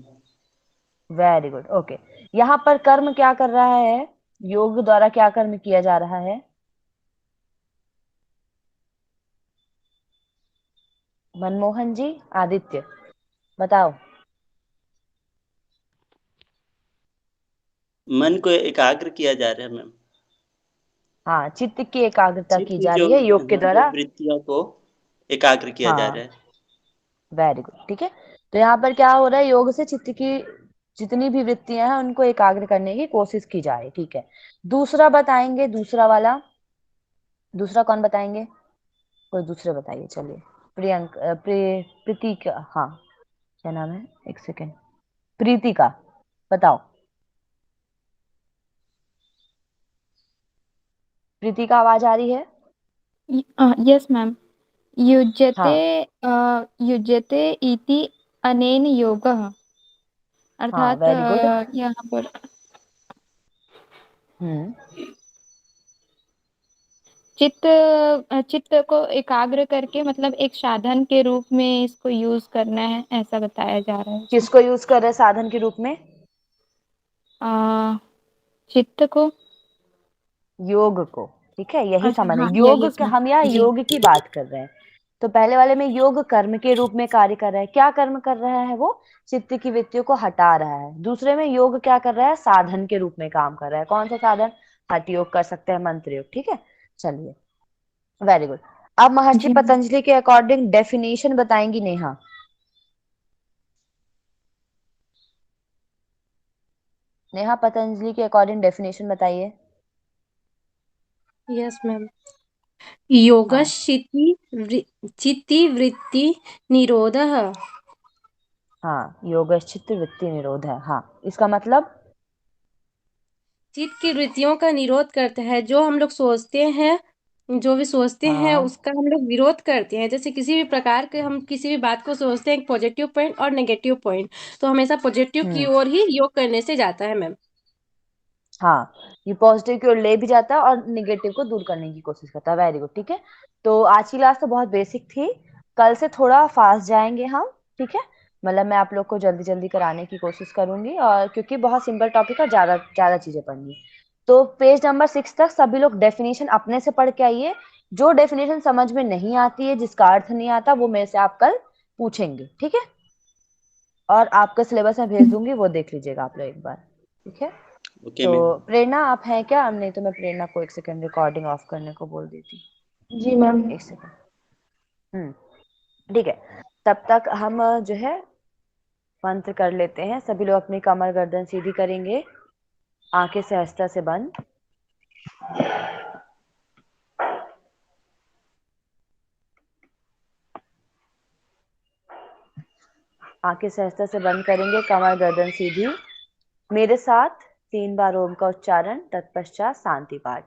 S1: Very good, okay. यहाँ पर कर्म क्या कर रहा है? योग द्वारा क्या कर्म किया जा रहा है? मनमोहन जी, आदित्य, बताओ।
S7: मन को एकाग्र किया जा रहा है मैम।
S1: हाँ, चित्त की एकाग्रता
S7: चित्त
S1: की जा
S7: जो
S1: रही है योग के
S7: जो
S1: द्वारा।
S7: वृत्तियों को एकाग्र किया जा रहा
S1: हाँ,
S7: है।
S1: वेरी गुड, ठीक है। तो यहाँ पर क्या हो रहा है? योग से चित्त की जितनी भी वृत्तियां हैं उनको एकाग्र करने की कोशिश की जा रही है, ठीक है। दूसरा बताएंगे, दूसरा वाला। दूसरा कौन बताएंगे? कोई दूसरे बताइए, चलिए। प्रियंका, प्रीतिका, हाँ, क्या नाम है? एक सेकेंड। प्रीतिका, बताओ। प्रीतिका, आवाज आ रही है?
S9: Yes ma'am. युज्यते
S1: हाँ,
S9: युज्यते इति अनेन योगः,
S1: हाँ,
S9: अर्थात
S1: वेरी गुड।
S9: यहाँ पर
S1: हम्म,
S9: चित्त को एकाग्र करके मतलब एक साधन के रूप में इसको यूज करना है, ऐसा बताया जा रहा है इसमें।
S1: किसको यूज कर रहे हैं साधन के रूप में?
S9: आ, चित्त को।
S1: योग को, ठीक है, यही
S9: अच्छा
S1: समझ है।
S9: हाँ,
S1: योग
S9: यस
S1: के
S9: मैम।
S1: हम यहाँ
S9: जी।
S1: योग की बात कर रहे हैं। तो पहले वाले में योग कर्म के रूप में कार्य कर रहा है। क्या कर्म कर रहा है वो? चित्त की वृत्तियों को हटा रहा है। दूसरे में योग क्या कर रहा है? साधन के रूप में काम कर रहा है। कौन सा साधन? हठ योग कर सकते हैं, मंत्र योग, ठीक है। चलिए, वेरी गुड। अब महर्षि
S9: जी मैम।
S1: पतंजलि के अकॉर्डिंग डेफिनेशन बताएंगी नेहा। नेहा, पतंजलि के अकॉर्डिंग डेफिनेशन बताइए।
S6: Yes ma'am.
S1: हाँ,
S6: चित्ति वृत्ति निरोधः।
S1: हाँ, योग चित्त वृत्ति निरोध है, हाँ। इसका मतलब?
S6: चित्त की वृत्तियों का निरोध करता है। जो हम लोग सोचते हैं, जो भी सोचते हैं
S1: हाँ,
S6: उसका हम लोग विरोध करते हैं। जैसे किसी भी प्रकार के हम किसी भी बात को सोचते हैं, एक पॉजिटिव पॉइंट और नेगेटिव पॉइंट, तो हमेशा पॉजिटिव की
S1: हम्म,
S6: ओर ही योग करने से जाता है मैम।
S1: हाँ, ये पॉजिटिव की ओर ले भी जाता है और निगेटिव को दूर करने की कोशिश करता है। वेरी गुड, ठीक है। तो आज की क्लास तो बहुत बेसिक थी। कल से थोड़ा फास्ट जाएंगे हम, ठीक है। मतलब मैं आप लोग को जल्दी जल्दी कराने की कोशिश करूंगी, और क्योंकि बहुत सिंपल टॉपिक है, ज्यादा ज्यादा चीजें पढ़नी है। तो पेज नंबर 6 तक सभी लोग डेफिनेशन अपने से पढ़ के आइए। जो डेफिनेशन समझ में नहीं आती है, जिसका अर्थ नहीं आता, वो मेरे से आप कल पूछेंगे, ठीक है। और आपका सिलेबस मैं भेज दूंगी, वो देख लीजिएगा आप लोग एक बार, ठीक है।
S7: ओके
S1: तो
S7: मैम।
S1: प्रेरणा, आप हैं क्या? नहीं तो मैं प्रेरणा को एक सेकंड रिकॉर्डिंग ऑफ करने को बोल देती।
S2: जी मैम।
S1: एक सेकंड। ठीक है। तब तक हम जो है मंत्र कर लेते हैं। सभी लोग अपनी कमर गर्दन सीधी करेंगे, आंखें सहजता से बंद। आंखें सहजता से बंद करेंगे, कमर गर्दन सीधी। मेरे साथ 3 बार ओम का उच्चारण, तत्पश्चात शांति पाठ।